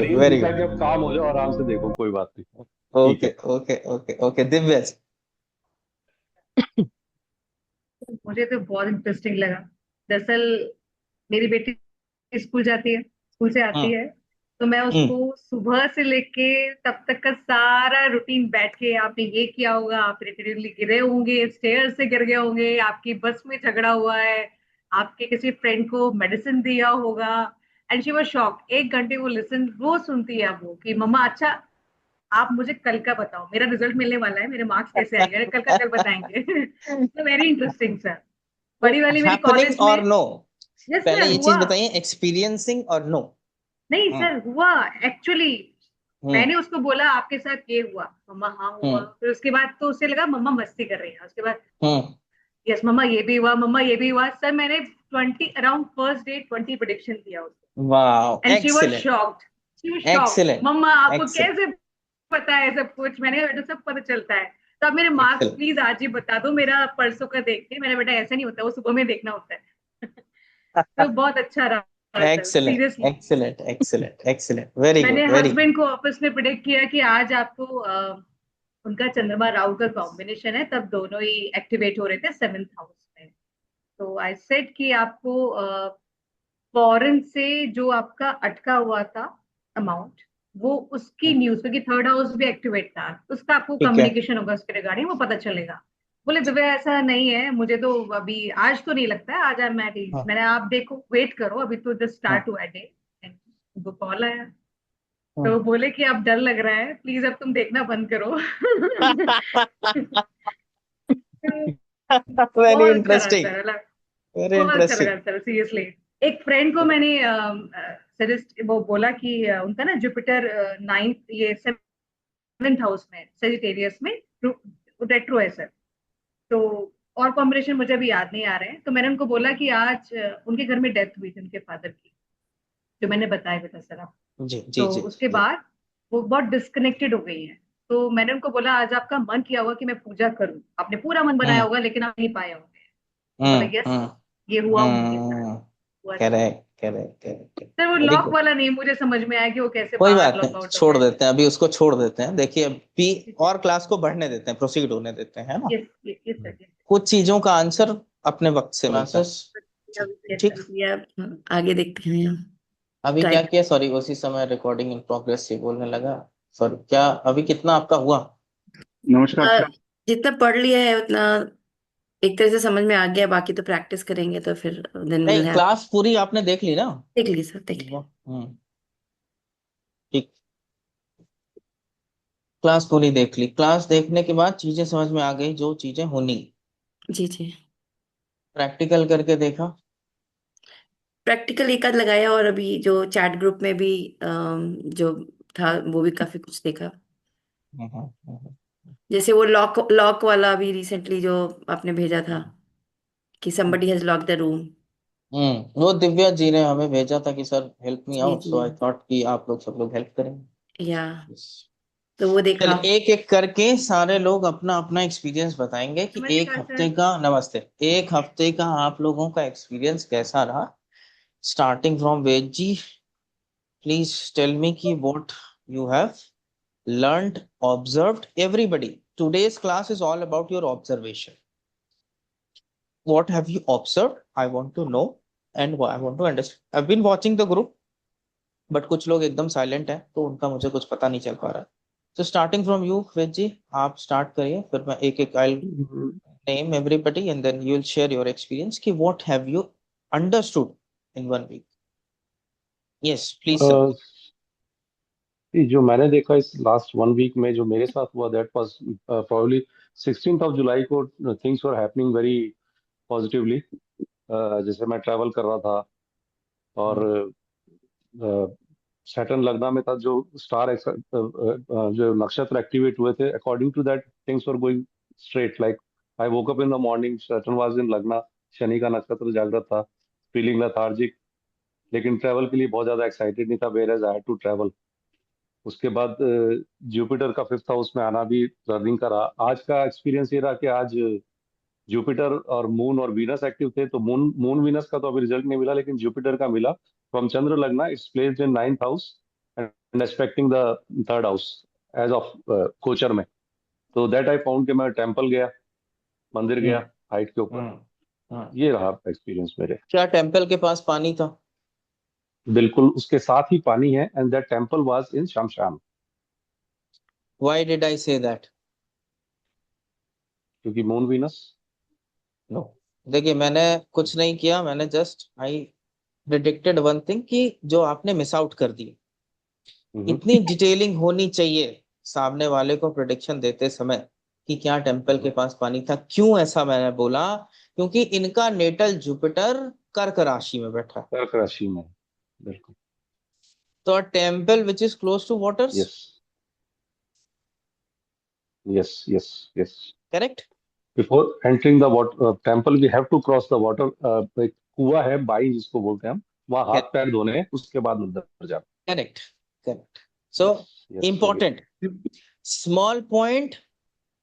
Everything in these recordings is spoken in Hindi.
नहीं, वेरी दिखा गुड। कि अब काम हो जाओ, आराम से देखो, कोई बात नहीं। ठीक ओके है। ओके ओके ओके, दिव्या जी। मुझे तो बहुत इंटरेस्टिंग लगा। दरअसल मेरी बेटी स्कूल जाती है, स्कूल से आती हम्म है, तो मैं हम्म उसको सुबह से लेके तब तक का सारा रूटीन बैठ के, आपने ये किया होगा, आप रिपीटेडली गिरे होंगे, स्टेयर से गिर गए होंगे, आपकी बस में झगड़ा हुआ है, आपके किसी फ्रेंड को मेडिसिन दिया होगा। And she was shock. 1 घंटे वो लिसन, वो सुनती है वो कि मम्मा अच्छा, आप मुझे कल का बताओ, मेरा रिजल्ट मिलने वाला है, मेरे मार्क्स कैसे आएंगे, अरे कल का कल बताएंगे। तो वेरी इंटरेस्टिंग सर। तो बड़ी वाली मेरी हैपनिंग कॉलेज में। और नो, यस पहले सर, ये चीज हुआ। बताइए, एक्सपीरियंसिंग और नो। नहीं हम्म सर, हुआ एक्चुअली। हम्म मैंने उसको बोला आपके साथ ये हुआ, मम्मा हाँ हुआ। हम्म फिर उसके बाद तो उसे लगा मम्मा मस्ती कर रही है, उसके बाद हम्म यस मम्मा ये भी हुआ, मम्मा ये भी हुआ। सर मैंने 20 अराउंड फर्स्ट डे 20 प्रिडिक्शन दिया उसको। वाह, and she was excellent shocked. She was shocked, excellent मम्मा आपको एक्सीलेंट कैसे पता है सब कुछ? मैंने कहा बेटा सब पता चलता है। तो अब मेरे मार्क्स एक्सीलेंट प्लीज आज ही बता दो, मेरा परसों का देख के। मैंने बेटा ऐसा नहीं होता, वो सुबह में देखना होता है। तो बहुत अच्छा रहा sir, excellent seriously. Excellent excellent excellent, very मैंने गुड वेरी गुड। हस्बैंड को ऑफिस में प्रिडिक्ट किया कि आज आपको उनका चंद्रमा राहु का कॉम्बिनेशन है, तब दोनों ही एक्टिवेट हो रहे थे 7th हाउस में। तो आई सेड कि आपको फॉरेन से जो आपका अटका हुआ था अमाउंट, वो उसकी न्यूज, क्योंकि 3rd हाउस भी एक्टिवेट था, उसका आपको ठीक है। कम्युनिकेशन होगा उसके रिगार्डिंग, वो पता चलेगा। बोले दिव्या ऐसा नहीं है, मुझे तो अभी आज तो नहीं लगता है, आज आई एम एट ईज। हाँ मैंने, आप देखो वेट करो, अभी तो जस्ट हाँ स्टार्ट हुआ डे। वो कॉल आया, हाँ। तो बोले कि अब डर लग रहा है, प्लीज अब तुम देखना बंद करो। वेरी बहुत अच्छा रहा इंटरेस्टिंग, सर, मतलब वेरी बहुत अच्छा इंटरेस्टिंग। लगा सर, सीरियसली। एक फ्रेंड को मैंने सजेस्ट, वो बोला कि उनका ना जुपिटर 9th ये 7th हाउस में सेजिटेरियस में रेट्रो है सर। तो और कॉम्बिनेशन मुझे अभी याद नहीं आ रहे हैं। तो मैंने उनको बोला कि आज उनके घर में डेथ हुई थी उनके फादर की, जो मैंने बताया भी था सर आप। जी जी तो जी उसके जी। बाद वो बहुत डिस्कनेक्टेड हो गई है। तो मैंने उनको बोला आज आपका मन किया होगा कि मैं पूजा करूं, आपने पूरा मन बनाया हम्म होगा, लेकिन आप नहीं पाए होंगे। तो बोला हम्म यस, हम्म ये हुआ उनके साथ, हम्म। हुआ sir. Correct correct correct. Sir वो वेरी लॉक गुड। वाला नहीं मुझे समझ में आया कि वो कैसे कोई बाहर बात लॉक नहीं, आउट हो छोड़ गए। देते हैं अभी उसको, छोड़ देते हैं। देखिए अभी और क्लास को बढ़ने देते हैं, प्रोसीड होने देते हैं, है ना। यस यस सर, यस कुछ चीजों का आंसर अपने वक्त से मिलता है। क्लासेस ठीक यस ठीक। सर। या आगे देखते हैं। अभी क्या टाइम किया, सॉरी, उसी समय रिकॉर्डिंग इन प्रोग्रेस से बोलने लगा। सॉरी, क्या अभी कितना आपका हुआ? नमस्कार सर। जितना पढ़ लिया है उतना एक तरह से समझ में आ गया, बाकी तो प्रैक्टिस करेंगे तो फिर देन विल नहीं, हैव। क्लास पूरी आपने देख ली ना? देख ली सर, देख ली। ठीक। क्लास पूरी देख ली, क्लास देखने के बाद चीजें समझ में आ गई, जो चीजें होनी। जी जी। प्रैक्टिकल करके देखा। प्रैक्टिकल एक आध लगाया, और अभी जो चैट ग्रुप में भी जो था वो भी काफी कुछ देखा। हम्म, हम्म, हम्म, जैसे वो लॉक लॉक वाला भी रिसेंटली जो आपने भेजा था कि हम्म। somebody has locked the room। वो दिव्या जी ने हमें भेजा था कि सर हेल्प मी जी आउट, जी। सो आई थॉट कि आप लोग सब लोग हेल्प करेंगे। या Yes. तो वो चल, देखा। एक एक करके सारे लोग अपना अपना एक्सपीरियंस बताएंगे कि एक नमस्कार हफ्ते सर। का, नमस्ते, एक हफ्ते का आप लोगों का एक्सपीरियंस कैसा रहा। Starting from Ved ji, please tell me कि what you have learned, observed. Everybody, today's class is all about your observation. What have you observed? I want to know, and I want to understand. I've been watching the group, but कुछ लोग एकदम साइलेंट हैं, तो उनका मुझे कुछ पता नहीं चल पा रहा। So starting from you, वेद जी, आप स्टार्ट करिए, फिर मैं एक एक I'll name everybody and then you'll share your experience कि what have you understood in 1 week. Yes, please sir. जो मैंने देखा इस लास्ट 1 वीक में, जो मेरे साथ हुआ, दैट वाज प्रोबब्ली 16 जुलाई को things were happening very positively. जैसे मैं ट्रैवल कर रहा था, और हम्म सैटर्न लगना में था, जो स्टार जो नक्षत्र एक्टिवेट हुए थे, according to that things were going straight. Like I woke up in the morning, Saturn was in lagna, Shani का नक्षत्र जागृत था, फीलिंग लेथार्जिक, लेकिन ट्रैवल के लिए बहुत ज्यादा एक्साइटेड नहीं था, where as I had to travel. उसके बाद जुपिटर का 5th हाउस में आना भी लर्निंग का रहा। आज का एक्सपीरियंस ये रहा कि आज जुपिटर और मून और वीनस एक्टिव थे, तो मून मून वीनस का तो अभी रिजल्ट नहीं मिला, लेकिन जुपिटर का मिला। From Chandra lagna, it's placed in 9th house, and expecting the third house as of कोचर में. तो that I found कि मैं टेम्पल गया, मंदिर गया हाइट के ऊपर. ये रहा एक्सपीरियंस मेरे. क्या टेम्पल के पास पानी था? बिल्कुल उसके साथ ही पानी है. And that temple was in शमशान. Why did I say that? क्योंकि मून वीनस. No. देखिए मैंने कुछ नहीं किया, मैंने just I predicted one thing कि जो आपने मिस आउट कर दी. इतनी डिटेलिंग होनी चाहिए सामने वाले को प्रिडिक्शन देते समय कि क्या टेम्पल के पास पानी था. क्यों ऐसा मैंने बोला? क्योंकि इनका नेटल जुपिटर कर्क राशि में बैठा है. कर्क राशि में. बिल्कुल. तो temple which is close to waters. Yes yes yes yes. Correct. Before entering the temple we have to cross the water. एक कुआं है बाई जिसको बोलते हैं हम, वहाँ हाथ पैर धोने हैं, उसके बाद अंदर जाना. Correct correct. So important small point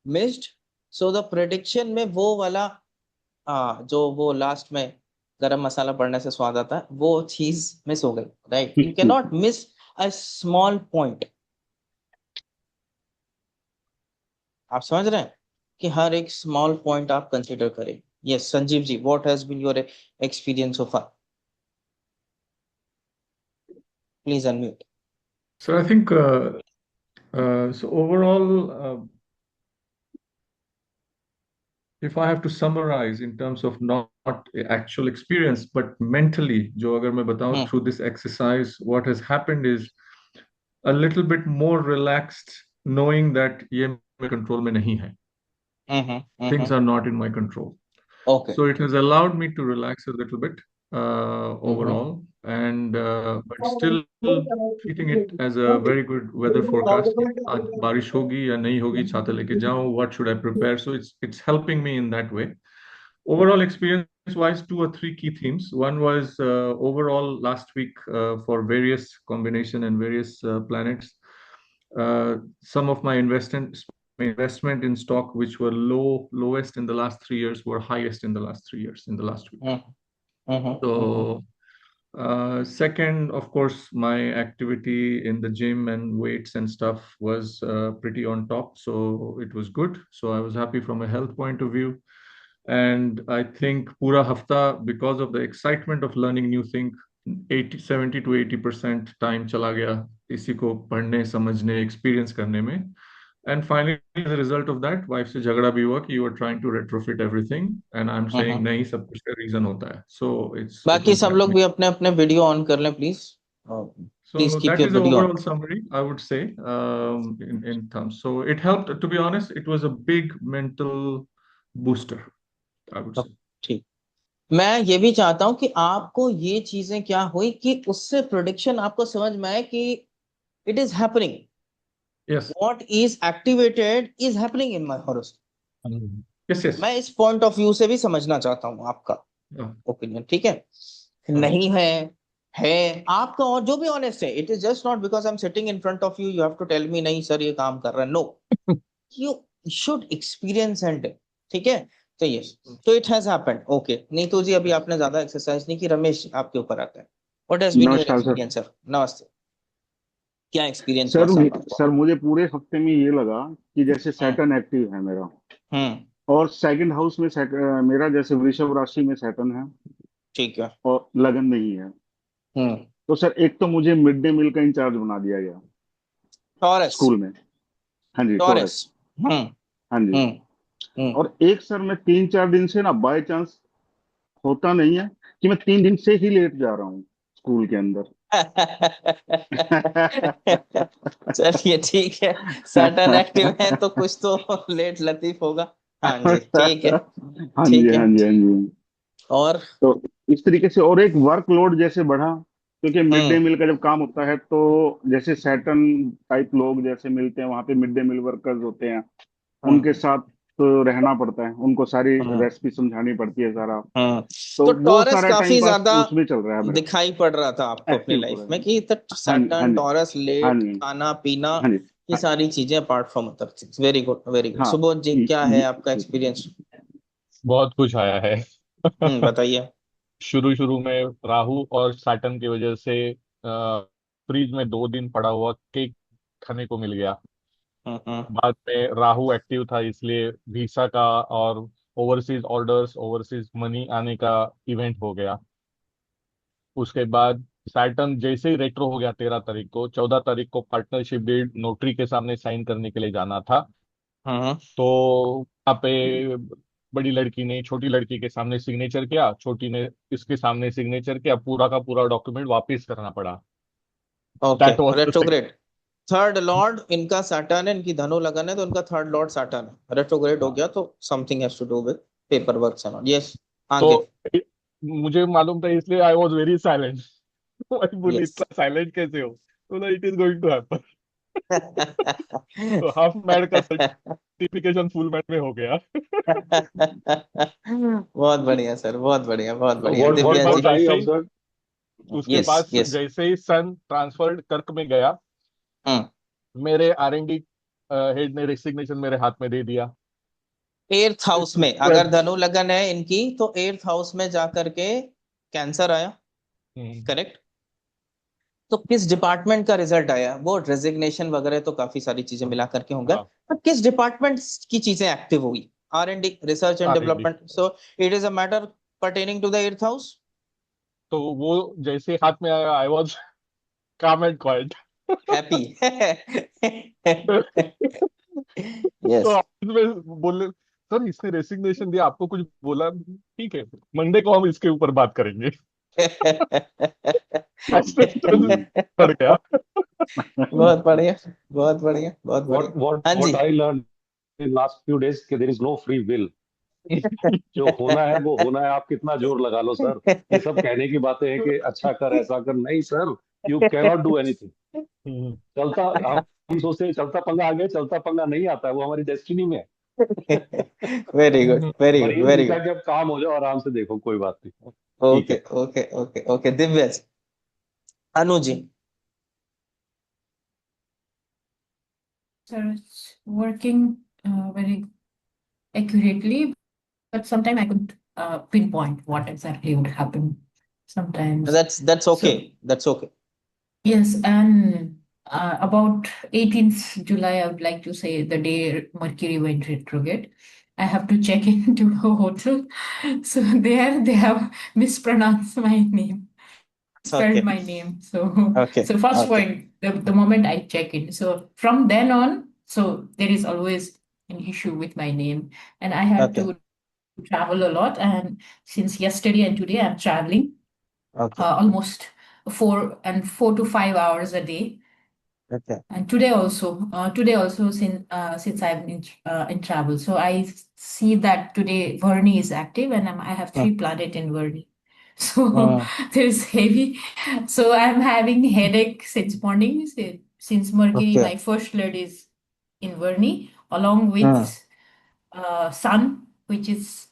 missed. So the prediction में वो वाला जो वो लास्ट में गरम मसाला पड़ने से स्वाद आता है, वो चीज मिस हो गई. Right. You can not miss a small point. आप समझ रहे हैं कि हर एक स्मॉल पॉइंट आप कंसिडर करें. Yes Sanjeev ji, what has been your experience so far? Please unmute. So I think so overall, if I have to summarize in terms of not actual experience but mentally, जो अगर मैं बताऊं through this exercise, what has happened is a little bit more relaxed, knowing that ये मेरे control में नहीं है. Things are not in my control. Okay. So it has allowed me to relax a little bit overall, and but still treating it as a very good weather forecast. आज बारिश होगी या नहीं होगी, छाता लेके जाऊं, what should I prepare? So it's helping me in that way. Overall experience wise, 2 or 3 key themes. One was overall last week for various combination and various planets, some of my investment in stock which were lowest in the last 3 years were highest in the last 3 years in the last week. So second, of course, my activity in the gym and weights and stuff was pretty on top, so it was good. So I was happy from a health point of view. And I think pura hafta, because of the excitement of learning new thing, 70 to 80% time chala gaya इसी को पढ़ने समझने एक्सपीरियंस करने में. And finally, as a result of that, wife से झगड़ा भी हुआ कि you are trying to retrofit everything, and I'm saying नहीं, सब कुछ का रीजन होता है. So it's बाकी सब लोग भी अपने अपने वीडियो ऑन कर लें please. So Please keep that your is the video on. overall summary, I would say, in terms. So it helped, to be honest, it was a big mental booster, I would say. ठीक. मैं ये भी चाहता हूं कि आपको ये चीजें क्या हुई कि उससे प्रेडिक्शन आपको समझ में आए कि it is happening. Yes. What is activated is happening in my horoscope. Yes, yes. मैं इस पॉइंट ऑफ व्यू से भी समझना चाहता हूं आपका ओपिनियन. ठीक है. नहीं है आपका, और जो भी ऑनेस्ट है. It is just not because I am sitting in front of you you have to tell me नहीं सर ये काम कर रहा है. No, you should experience and. ठीक है. तो यस, तो it has happened. Okay Neetu ji, अभी आपने ज्यादा एक्सरसाइज नहीं की. रमेश आपके ऊपर आता है. What has been your experience sir? नमस्ते. क्या एक्सपीरियंस हुआ सर मुझे पूरे हफ्ते में ये लगा कि जैसे सैटर्न एक्टिव है मेरा, और सेकंड हाउस में मेरा जैसे वृषभ राशि में सैटर्न है. ठीक है. और लगन नहीं है. तो सर एक तो मुझे मिड डे मील का इंचार्ज बना दिया गया टॉरस स्कूल में. हाँ जी, टॉरस. हाँ जी. और एक सर मैं 3-4 दिन से ना बाय चांस होता नहीं है कि मैं 3 दिन से ही लेट जा रहा हूँ स्कूल के अंदर. चलिए ठीक है, सैटर्न एक्टिव है तो कुछ तो लेट लतीफ होगा. हाँ जी ठीक है. हाँ जी, हाँ जी, हाँ जी. और तो इस तरीके से, और एक वर्कलोड जैसे बढ़ा, क्योंकि मिड डे मील का जब काम होता है तो जैसे सैटर्न टाइप लोग जैसे मिलते हैं वहां पे, मिड डे मील वर्कर्स होते हैं, उनके साथ तो रहना पड़ता है, उनको सारी रेसिपी समझानी पड़ती है सारा. तो टॉरस काफी ज्यादा उसमें चल रहा है, दिखाई पड़ रहा था आपको अपनी लाइफ में कि सैटर्न टॉरस लेट खाना पीना ये सारी चीजें apart from other things. Very good, very good. Subodh ji क्या है आपका एक्सपीरियंस? बहुत कुछ आया है. बताइए. शुरू में राहु और सैटर्न की वजह से फ्रीज में 2 दिन पड़ा हुआ केक खाने को मिल गया। हम्म बाद में राहु एक्टिव था, इसलिए वीसा का और ओवरसीज ऑर्डर्स, ओवरसीज मनी आने का इवेंट हो गया। उसके बाद सैटर्न जैसे ही रेट्रो हो गया 13 तारीख को, 14 तारीख को पार्टनरशिप डीड नोटरी के सामने साइन करने के लिए जाना था। हम्म तो वहाँ पे बड़ी लड़की ने छोटी लड़की के सामने सिग्नेचर किया, छोटी ने इसके सामने सिग्नेचर किया, पूरा का पूरा डॉक्यूमेंट वापस करना पड़ा। Okay. That was the retrograde third lord इनका सैटर्न है, इनकी धनु लगन है, तो इनका थर्ड लॉर्ड सैटर्न है। रेट्रोग्रेड हो गया तो something has to do with paperwork and all. Yes, आगे। तो मुझे मालूम था, इसलिए आई वाज वेरी साइलेंट। मैं बोली यस। इतना साइलेंट कैसे हो, तो it is going to happen. तो हाफ मैड का सर्टिफिकेशन फुल मैड में हो गया। बहुत बढ़िया सर, बहुत बढ़िया, बहुत बढ़िया। What उसके what दिव्या बाद जी। what I जैसे ही observed, उसके यस बाद यस। जैसे ही सन ट्रांसफर्ड कर्क में गया, हम्म मेरे R&D हेड ने रेसिग्नेशन मेरे हाथ में दे दिया। 8th हाउस में अगर धनु लगन है इनकी, तो 8th हाउस में जाकर के कैंसर आया, हम्म, करेक्ट। तो किस डिपार्टमेंट का रिजल्ट आया? वो रेजिग्नेशन वगैरह तो काफी सारी चीजें मिला करके होंगे, हाँ, पर किस डिपार्टमेंट की चीजें एक्टिव हुई? R&D, research and R&D। Development. So it is a matter pertaining to the 8th house. तो वो जैसे हाथ में आया, आई वाज काम एंड क्वाइट। हैप्पी। तो यस। ऑफिस में बोले, सर इसने रेसिग्नेशन दिया, आपको कुछ बोला? ठीक है, मंडे को हम इसके ऊपर बात करेंगे। फ्रस्ट्रेशन बढ़ गया। बहुत बढ़िया, बहुत बढ़िया, बहुत what बढ़िया। what हाँ जी। what I learned in last few days कि there is no free will. जो होना है वो होना है, आप कितना जोर लगा लो सर। ये सब कहने की बातें हैं कि अच्छा कर, ऐसा कर, नहीं sir, you can not do anything. Hmm, चलता हम सोचते हैं चलता पंगा आ गया, चलता पंगा नहीं आता है, वो हमारी डेस्टिनी में है। Very good, very good, marine very दिखा गुड। कि अब काम हो जाओ, आराम से देखो, कोई बात नहीं, ठीक ओके है। Okay okay okay. Divya ji. Anu ji. So it's working very accurately, but sometimes I couldn't pinpoint what exactly would happen sometimes. That's So okay, that's okay. yes, and about 18th July, I would like to say the day Mercury went retrograde. I have to check into a hotel. So there they have mispronounced my name, spelled Okay, my name. So okay, so first okay, point, the moment I check in. So from then on, so there is always an issue with my name. And I had okay, to travel a lot. And since yesterday and today, I'm traveling okay, almost 4 to 5 hours a day. okay. And today also since I'm in travel, so I see that today Varni is active, and I have Hmm, 3 planets in Varni, so hmm, there is heavy. So I'm having headache since morning, since Mercury, okay. my first lord, is in Varni, along with Hmm, Sun, which is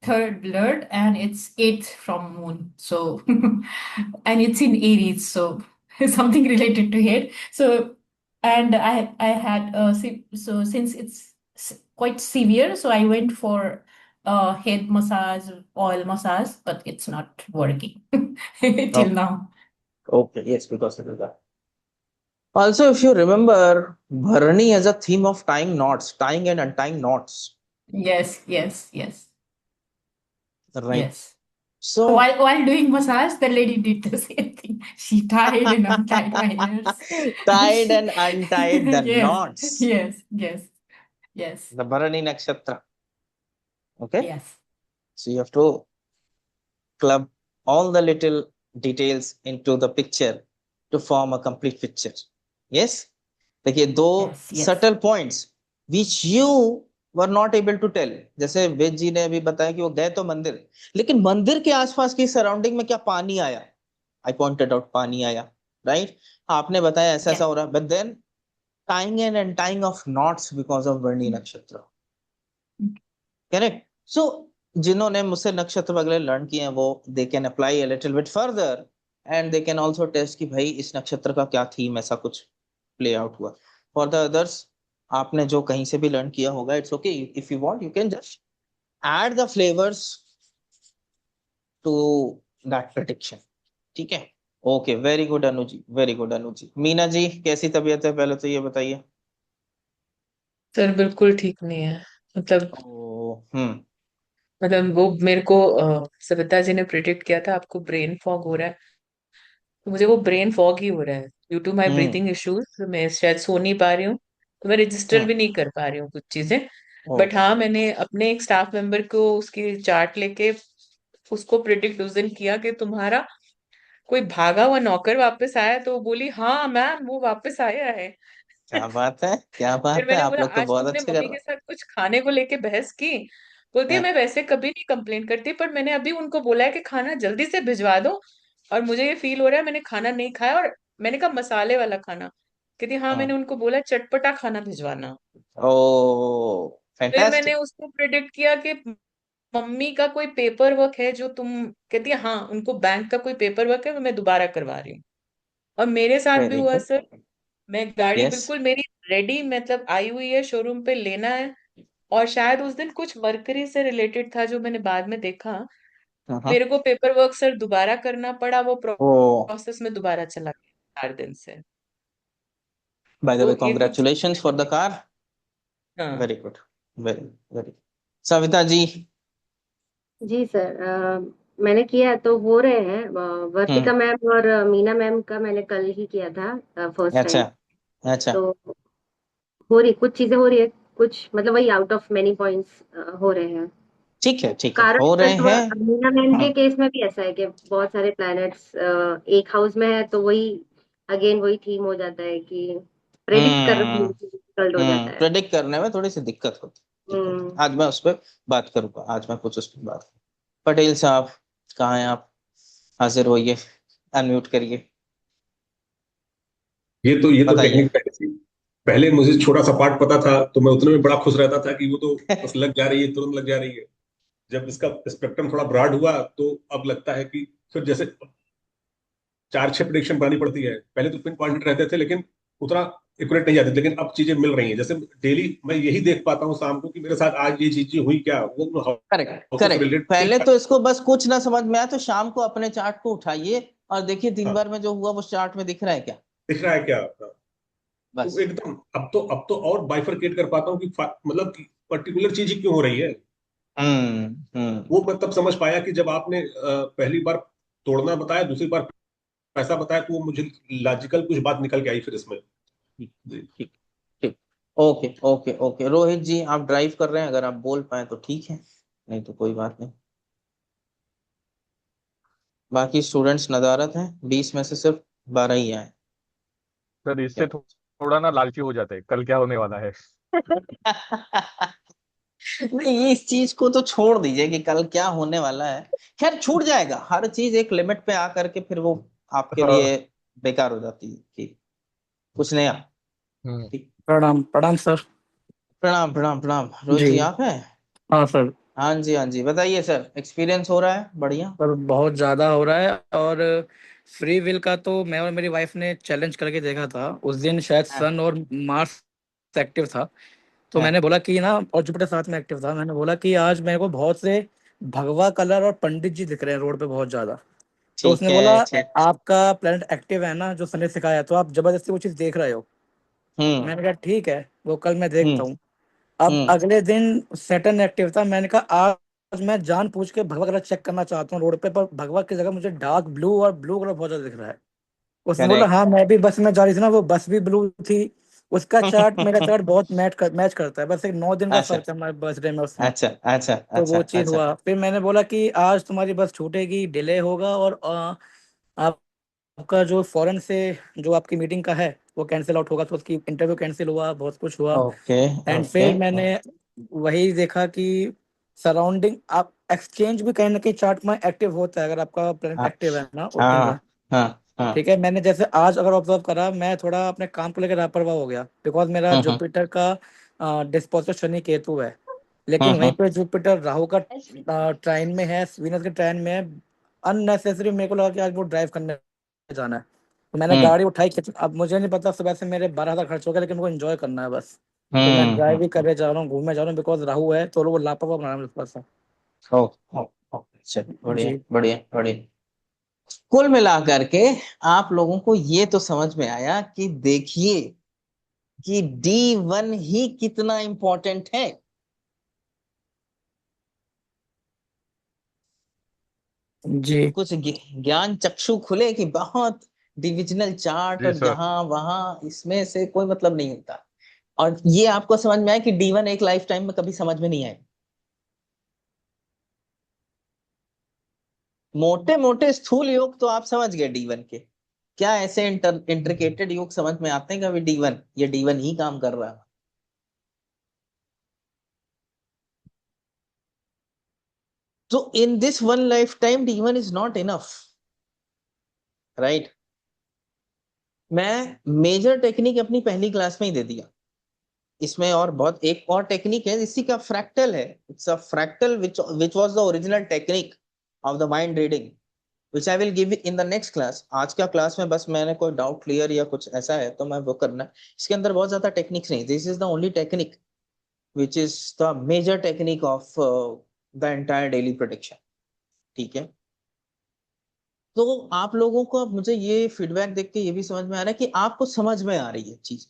third lord, and it's eighth from Moon. So and it's in Aries, so something related to head. So and I had so since it's quite severe, so I went for head massage, oil massage, but it's not working till okay, now. okay. Yes, because it is that. Also, if you remember, Bharani has a theme of tying knots, tying and untying knots, Yes, yes, yes, right? yes. So So, while doing massage, the lady did the same thing. She tied and untied my hairs. tied and untied the Yes, knots, yes, yes, yes, the Bharani nakshatra. Okay, yes. so you have to club all the little details into the picture to form a complete picture. Yes? देखिए, दो Yes, yes. subtle points which you were not able to tell. जैसे वेद जी ने अभी बताया कि वो गए तो मंदिर, लेकिन मंदिर के आसपास की सराउंडिंग में क्या पानी आया? I pointed out पानी आया, right? आपने बताया ऐसा ऐसा Yes. हो रहा, but then tying and untying of knots because of Varni nakshatra. Correct? So जिन्होंने मुझसे नक्षत्र वगैरह लर्न किए हैं, वो they can apply a little bit further, and they can also test कि भाई इस नक्षत्र का क्या थीम, ऐसा कुछ प्ले आउट हुआ। फॉर द अदर्स, आपने जो कहीं से भी लर्न किया होगा, it's okay, if you want you can just add the flavours to that prediction. ठीक है, okay, very good Anu ji, very good Anu ji. Meena ji, कैसी तबीयत है, पहले तो ये बताइए। सर बिल्कुल ठीक नहीं है। मतलब ओ, मतलब वो मेरे को सविता जी ने प्रिडिक्ट किया था आपको ब्रेन फॉग हो रहा है, तो मुझे वो ब्रेन फॉग ही हो रहा है due to my hmm, breathing issues. मैं शायद सो नहीं पा रही हूँ, तो मैं रजिस्टर हम्म, भी नहीं कर पा रही हूँ कुछ चीजें। बट ओके, हाँ, मैंने अपने एक स्टाफ मेंबर को उसकी चार्ट लेके उसको प्रिडिक्ट उस दिन किया कि तुम्हारा कोई भागा हुआ नौकर वापस आया, तो वो बोली हाँ मैम वो वापस आया है। क्या बात है, क्या फिर बात है, मैंने आप बोला लोग तो आज बहुत तुमने अच्छे कर मम्मी रहे के साथ कुछ खाने को लेके बहस की? बोलती है हैं। मैं वैसे कभी नहीं कंप्लेन करती, पर मैंने अभी उनको बोला है कि खाना जल्दी से भिजवा दो, और मुझे ये फील हो रहा है मैंने खाना नहीं खाया। और मैंने कहा मसाले वाला खाना? कहती हाँ हाँ, मैंने उनको बोला चटपटा खाना भिजवाना। ओ, फिर मैंने फैंटास्टिक। उसको प्रिडिक्ट किया कि मम्मी का कोई पेपर वर्क है जो तुम, कहती है हाँ उनको बैंक का कोई पेपर वर्क है, वो मैं दोबारा करवा रही हूँ। और मेरे साथ भी वेरी हुआ गुड। सर। मैं गाड़ी यस। बिल्कुल मेरी रेडी, मतलब आई हुई है शोरूम पे, लेना है। और शायद उस दिन कुछ मरकरी से रिलेटेड था जो मैंने बाद में देखा। हाँ। मेरे को पेपर वर्क सर दोबारा करना पड़ा, वो ओ, प्रोसेस में दोबारा चला गया 4 दिन से। बाय द वे, तो ये कुछ चीजें कॉन्ग्रेचुलेशंस फॉर द कार। हाँ। Very good, very very. Savita ji. जी सर, मैंने किया तो हो रहे हैं। वर्तिका हम्म, मैम और मीना मैम का मैंने कल ही किया था, फर्स्ट अच्छा, टाइम। अच्छा, तो हो रही, कुछ चीजें हो रही है, कुछ मतलब वही आउट ऑफ मेनी पॉइंट्स हो रहे हैं। ठीक है, ठीक है, कारण हो रहे हैं। मीना मैम के हाँ, केस में भी ऐसा है कि बहुत सारे प्लैनेट्स एक हाउस में है, तो वही अगेन वही थीम हो जाता है कि प्रेडिक्ट करना हम्म, डिफिकल्ट हो जाता है। प्रेडिक्ट करने में थोड़ी सी दिक्कत होती, दिक्कत होती। हम्म। आज मैं उस पर बात करूंगा, आज मैं कुछ उस पर बात। पटेल साहब, कहाँ हैं आप? हाजिर होइए, अनम्यूट करिए, ये तो बताइए। टेक्निक पहले थी। पहले मुझे छोटा सा पार्ट पता था तो मैं उतने में बड़ा खुश रहता था कि वो तो बस लग जा रही है, तुरंत लग जा रही है। जब इसका स्पेक्ट्रम थोड़ा ब्रॉड हुआ तो अब लगता है कि फिर जैसे 4-6 प्रिडिक्शन बनानी पड़ती है। पहले तो पिन पॉइंटेड रहते थे लेकिन उतना एक्यूरेट नहीं जाते, लेकिन अब चीजें मिल रही हैं। जैसे डेली मैं यही देख पाता हूँ शाम को कि मेरे साथ आज ये चीजें हुई क्या, वो करेक्ट, हाउसेस करेक्ट। रिलेटेड। पहले तो इसको बस कुछ ना समझ में आया तो शाम को अपने चार्ट को उठाइए और देखिए दिन भर में जो हुआ वो चार्ट में दिख रहा है क्या। दिख रहा है क्या। तो बस। एकदम अब तो और बाइफरकेट कर पाता हूँ कि मतलब पर्टिकुलर चीज ही क्यों हो रही है। हम्म। वो मैं तब समझ पाया कि जब आपने पहली बार तोड़ना बताया, दूसरी बार पैसा बताया, तो वो मुझे लॉजिकल कुछ बात निकल के आई फिर इसमें। ठीक, जी। ठीक, ठीक। Okay, okay, okay. Rohit ji, आप ड्राइव कर रहे हैं, अगर आप बोल पाए तो ठीक है, नहीं तो कोई बात नहीं। बाकी स्टूडेंट्स नदारत हैं, 20 में से सिर्फ 12 ही आए। सर इससे थोड़ा ना लालची हो जाते हैं, कल क्या होने वाला है। नहीं, इस चीज को तो छोड़ दीजिए कि कल क्या होने वाला है। खैर, छूट जाएगा हर चीज एक लिमिट पे आकर के, फिर वो आपके हाँ। लिए बेकार हो जाती है कि कुछ नया। हम्म। ठीक। प्रणाम प्रणाम सर। प्रणाम, प्रणाम, प्रणाम। रोहित जी। जी, आप हैं? हाँ सर। हाँ जी, हाँ जी, बताइए सर, एक्सपीरियंस हो रहा है बढ़िया? सर बहुत ज़्यादा हो रहा है। और फ्री विल का तो मैं और मेरी वाइफ ने चैलेंज करके देखा था उस दिन, शायद हाँ, सन और मार्स एक्टिव था। तो हाँ, मैंने बोला कि ना, और जुपिटर साथ में एक्टिव था, मैंने बोला कि आज मेरे को बहुत से भगवा कलर और पंडित जी दिख रहे हैं रोड पे बहुत ज़्यादा। तो ठीक उसने बोला है, ठीक। आपका प्लेनेट एक्टिव है ना, जो सन ने सिखाया, तो आप जबरदस्ती वो चीज़ देख रहे हो। हम्म, मैंने कहा ठीक है, वो कल मैं देखता हम्म, हूँ। अब हम्म। अगले दिन सैटर्न एक्टिव था। मैंने कहा आज मैं जान पूछ के भगवा कलर चेक करना चाहता हूँ रोड पे, पर भगवा की जगह मुझे डार्क ब्लू और ब्लू कलर बहुत ज्यादा दिख रहा है। उसने बोला करेक्ट। हाँ मैं भी बस में जा रही थी ना, वो बस भी ब्लू थी। उसका चार्ट मेरा चार्ट बहुत मैच करता है, बस एक 9 दिन का अच्छा, फर्क है हमारे बर्थडे में उसमें। अच्छा, अच्छा, तो अच्छा, वो चीज अच्छा। हुआ। फिर मैंने बोला कि आज तुम्हारी बस छूटेगी, डिले होगा, और आप आपका जो फॉरेन से जो आपकी मीटिंग का है वो कैंसिल आउट होगा। तो उसकी इंटरव्यू कैंसिल हुआ, बहुत कुछ हुआ। Okay, and okay. फिर मैंने वही देखा कि सराउंडिंग आप एक्सचेंज भी कहीं ना कहीं चार्ट में एक्टिव होता है, अगर आपका प्लेनेट हाँ, एक्टिव है ना उस दिन का। हाँ, हाँ, हाँ। ठीक है, मैंने जैसे आज अगर ऑब्जर्व करा, मैं थोड़ा अपने काम को लेकर लापरवाह हो गया, बिकॉज मेरा हम्म, जुपिटर का डिस्पोजर शनि केतु है। हम्म, लेकिन वहीं पे जुपिटर राहु का ट्राइन में है, वीनस के ट्राइन में है। अननेसेसरी मेरे को लगा कि आज वो ड्राइव करने जाना है, तो मैंने हम्म, गाड़ी उठाई अब मुझे नहीं पता सुबह से मेरे 12,000 खर्च हो गया, लेकिन मुझे एंजॉय करना है बस। तो मैं हम्म, ड्राइव ही करने जा रहा हूँ, घूमने जा रहा हूँ, बिकॉज राहु है तो वो लापरवाह बना रहा है मेरे पास। ओ, ओ, ओ, चलिए, बढ़िया, जी। बढ़िया, बढ़िया। कुल मिलाकर के आप लोगों को ये तो समझ में आया कि देखिए कि D1 ही कितना इंपॉर्टेंट है। जी कुछ ज्ञान चक्षु खुले कि बहुत डिविजनल चार्ट जी और सर। यहाँ वहां इसमें से कोई मतलब नहीं होता। और ये आपको समझ में आया कि D1 एक लाइफ टाइम में कभी समझ में नहीं आए। मोटे मोटे स्थूल योग तो आप समझ गए D1 के, क्या ऐसे इंट्रिकेटेड योग समझ में आते हैं कभी D1? ये D1 ही काम कर रहा है। So in this one lifetime, D1 is not enough, right? मैं मेजर टेक्निक अपनी पहली क्लास में ही दे दिया। इसमें और बहुत एक और टेक्निक है, इसी का फ्रैक्टल है। It's a fractal which was the original technique of the mind reading, which I will give in the next class. आज का क्लास में बस मैंने कोई डाउट क्लियर या कुछ ऐसा है तो मैं वो करना है। इसके अंदर बहुत ज्यादा टेक्निक्स नहीं, this is the only technique which is the major technique of the entire daily prediction। ठीक है, तो आप लोगों को अब मुझे ये फीडबैक देख के ये भी समझ में आ रहा है कि आपको समझ में आ रही है चीज।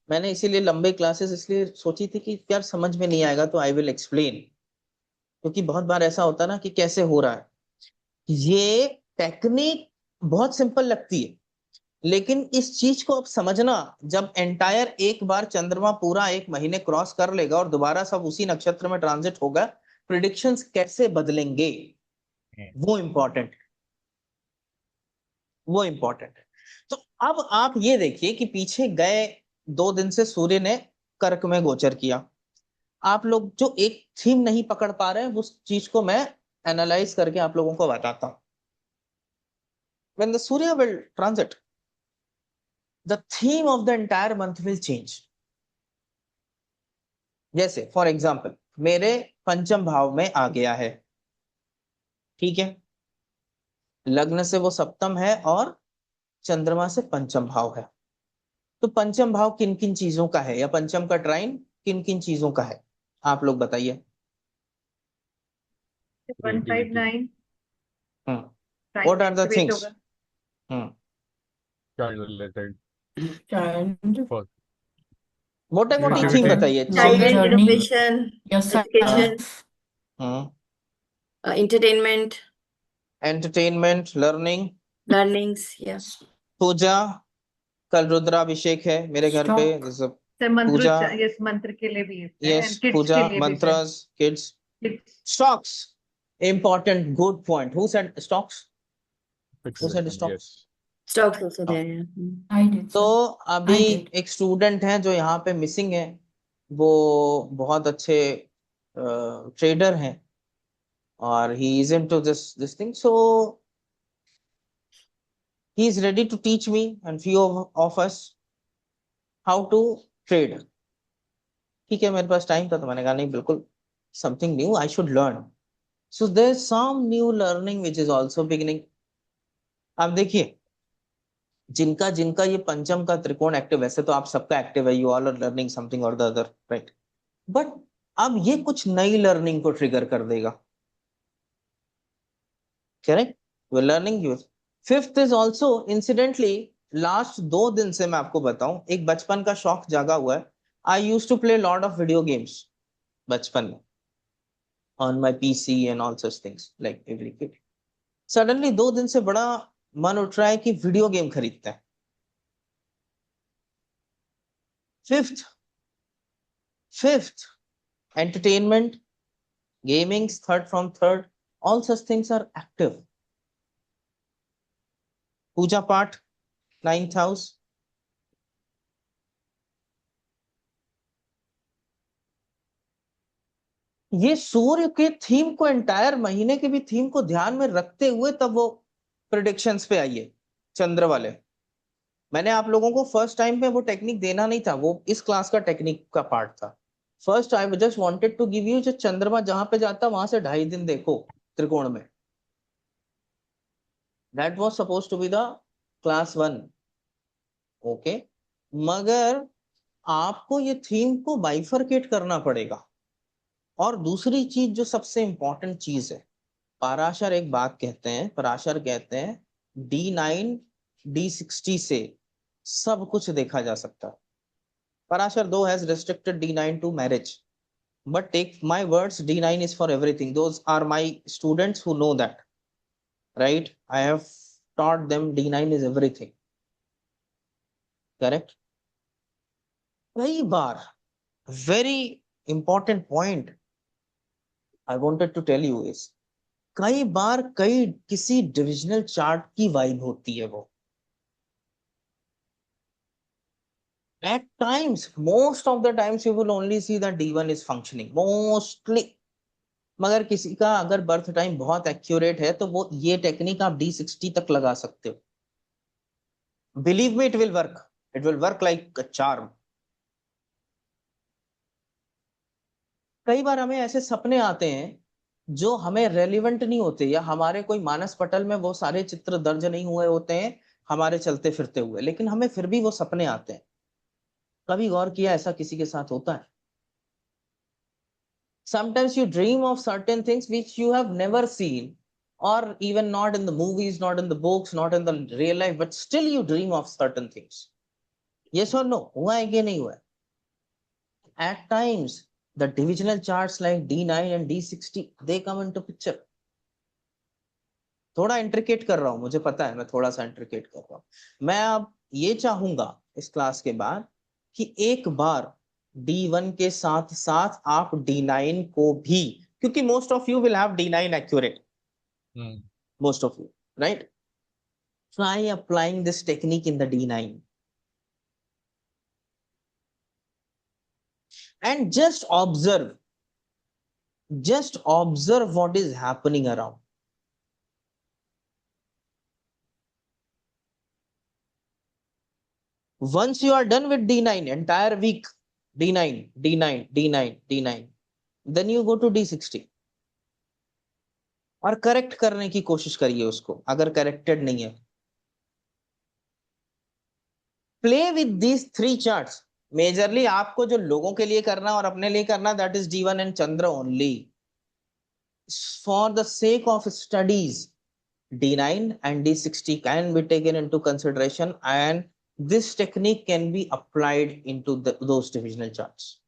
मैंने इसीलिए लंबे क्लासेस इसलिए सोची थी कि यार समझ में नहीं आएगा तो आई विल एक्सप्लेन, क्योंकि बहुत बार ऐसा होता ना कि कैसे हो रहा है। ये टेक्निक बहुत सिंपल लगती है, लेकिन इस चीज को अब समझना, जब एंटायर एक बार चंद्रमा पूरा 1 महीने क्रॉस कर लेगा और दोबारा सब उसी नक्षत्र में ट्रांजिट होगा, प्रिडिक्शंस कैसे बदलेंगे वो इंपॉर्टेंट, वो इंपॉर्टेंट है। तो अब आप ये देखिए कि पीछे गए 2 दिन से सूर्य ने कर्क में गोचर किया। आप लोग जो एक थीम नहीं पकड़ पा रहे हैं उस चीज को मैं एनालाइज करके आप लोगों को बताता हूं। When the Surya will transit, the theme of the entire month will change। जैसे फॉर एग्जाम्पल मेरे पंचम भाव में आ गया है, ठीक है, लग्न से वो सप्तम है और चंद्रमा से पंचम भाव है। तो पंचम भाव किन किन चीजों का है, या पंचम का ट्राइन किन किन चीजों का है, आप लोग बताइए। 159 what are the activate things? होगा। चाइल्ड रिलेटेड Child, मोटे मोटी थीम Creativity, बताइए। long child journey, innovation, education, yourself, entertainment, entertainment, learning, learnings, yes, Pooja. कल रुद्राभिषेक है मेरे घर पे, stock, जैसे सर मंत्र पूजा, यस मंत्र के लिए भी है यस एंड किड्स पूजा, के लिए भी है। मंत्रस, kids, kids stocks, important, good point. Who said stocks? Who said fixation, stocks? Yes. Stocks also हाँ। देयर। I did, तो sir. अभी I did. एक स्टूडेंट है जो यहाँ पे मिसिंग है, वो बहुत अच्छे ट्रेडर हैं और he is into this thing, so he is ready to teach me and few of us how to trade. ठीक है, मेरे पास टाइम था तो मैंने कहा नहीं, बिल्कुल something new I should learn. So there is some new learning which is also beginning. अब देखिए, जिनका जिनका ये पंचम का त्रिकोण एक्टिव, वैसे तो आप सबका एक्टिव है, you all are learning something और द अदर, राइट, बट अब ये कुछ नई लर्निंग को ट्रिगर कर देगा, correct? Way learning use. Fifth is also incidentally, last 2 दिन से मैं आपको बताऊं, एक बचपन का शौक जागा हुआ है। I use to play lot of video games बचपन में on my PC and all such things like every kid. Suddenly 2 दिन से बड़ा मन उठ रहा है कि वीडियो गेम खरीदते हैं। Fifth, entertainment, gaming, third from third, all such things are active. Puja Path, 9th house. ये सूर्य के थीम को, एंटायर महीने के भी थीम को ध्यान में रखते हुए तब वो प्रिडिक्शंस पे आइए चंद्र वाले। मैंने आप लोगों को फर्स्ट टाइम पे वो टेक्निक देना नहीं था, वो इस क्लास का टेक्निक का पार्ट था। First I just wanted to give you, जो चंद्रमा जहां पे जाता वहां से 2.5 दिन देखो त्रिकोण में, that was suppose to be the class 1, okay. मगर आपको ये थीम को बाइफरकेट करना पड़ेगा। और दूसरी चीज जो सबसे इंपॉर्टेंट चीज है, पराशर एक बात कहते हैं, पराशर कहते हैं D9 D60 से सब कुछ देखा जा सकता है. Parashar though has restricted D9 to marriage, but take my words, D9 is for everything. Those are my students who know that, right? I have taught them D9 is everything. Correct? कई बार, very important point I wanted to tell you is, कई बार किसी डिविजनल चार्ट की वाइब होती है वो. At times, most of the times you will only see that D1 is functioning. Mostly. मगर किसी का अगर बर्थ टाइम बहुत एक्यूरेट है तो वो ये टेक्निक आप D60 तक लगा सकते हो. Believe me, it will work. It will work like a charm. कई बार हमें ऐसे सपने आते हैं जो हमें रेलिवेंट नहीं होते, या हमारे कोई मानस पटल में वो सारे चित्र दर्ज नहीं हुए होते हैं हमारे चलते फिरते हुए, लेकिन हमें फिर भी वो सपने आते हैं. कभी गौर किया ऐसा किसी के साथ होता है? Sometimes you dream of certain things which you have never seen, or even not in the movies, not in the books, not in the real life, but still you dream of certain things. Yes or no? हुआ है कि नहीं हुआ है? At times, the divisional charts like D9 and D60, they come into picture. थोड़ा इंट्रिकेट कर रहा हूं, मुझे पता है मैं थोड़ा सा इंट्रिकेट कर रहा हूं. मैं अब ये चाहूंगा इस क्लास के बाद कि एक बार D1 के साथ साथ आप D9 को भी, क्योंकि most of you will have D9 accurate, most of you, right? Try applying this technique in the D9 and just observe what is happening around. Once you are done with D9, entire week, D9, D9, D9, D9, then you go to D60 और करेक्ट करने की कोशिश करिए उसको, अगर करेक्टेड नहीं है. Play with these 3 charts. Majorly आपको जो लोगों के लिए करना और अपने लिए करना, that is D1 and Chandra only. For the sake of studies, D9 and D60 can be taken into consideration, and this technique can be applied into those divisional charts.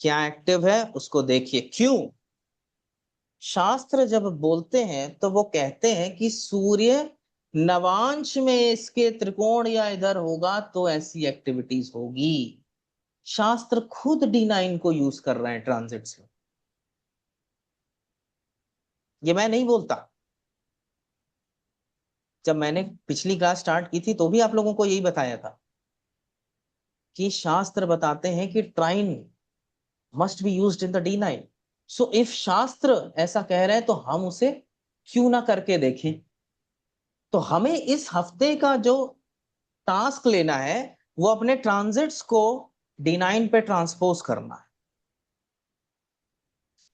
क्या एक्टिव है उसको देखिए. क्यों? शास्त्र जब बोलते हैं तो वो कहते हैं कि सूर्य नवांश में इसके त्रिकोण या इधर होगा तो ऐसी एक्टिविटीज होगी. शास्त्र खुद D9 को यूज कर रहे हैं ट्रांजिट्स में. ये मैं नहीं बोलता. जब मैंने पिछली क्लास स्टार्ट की थी तो भी आप लोगों को यही बताया था कि शास्त्र बताते हैं कि trine must be used in the D9. So if शास्त्र ऐसा कह रहे हैं तो हम उसे क्यों ना करके देखें. तो हमें इस हफ्ते का जो टास्क लेना है वो अपने ट्रांजिट्स को D9 पे ट्रांसपोज करना है.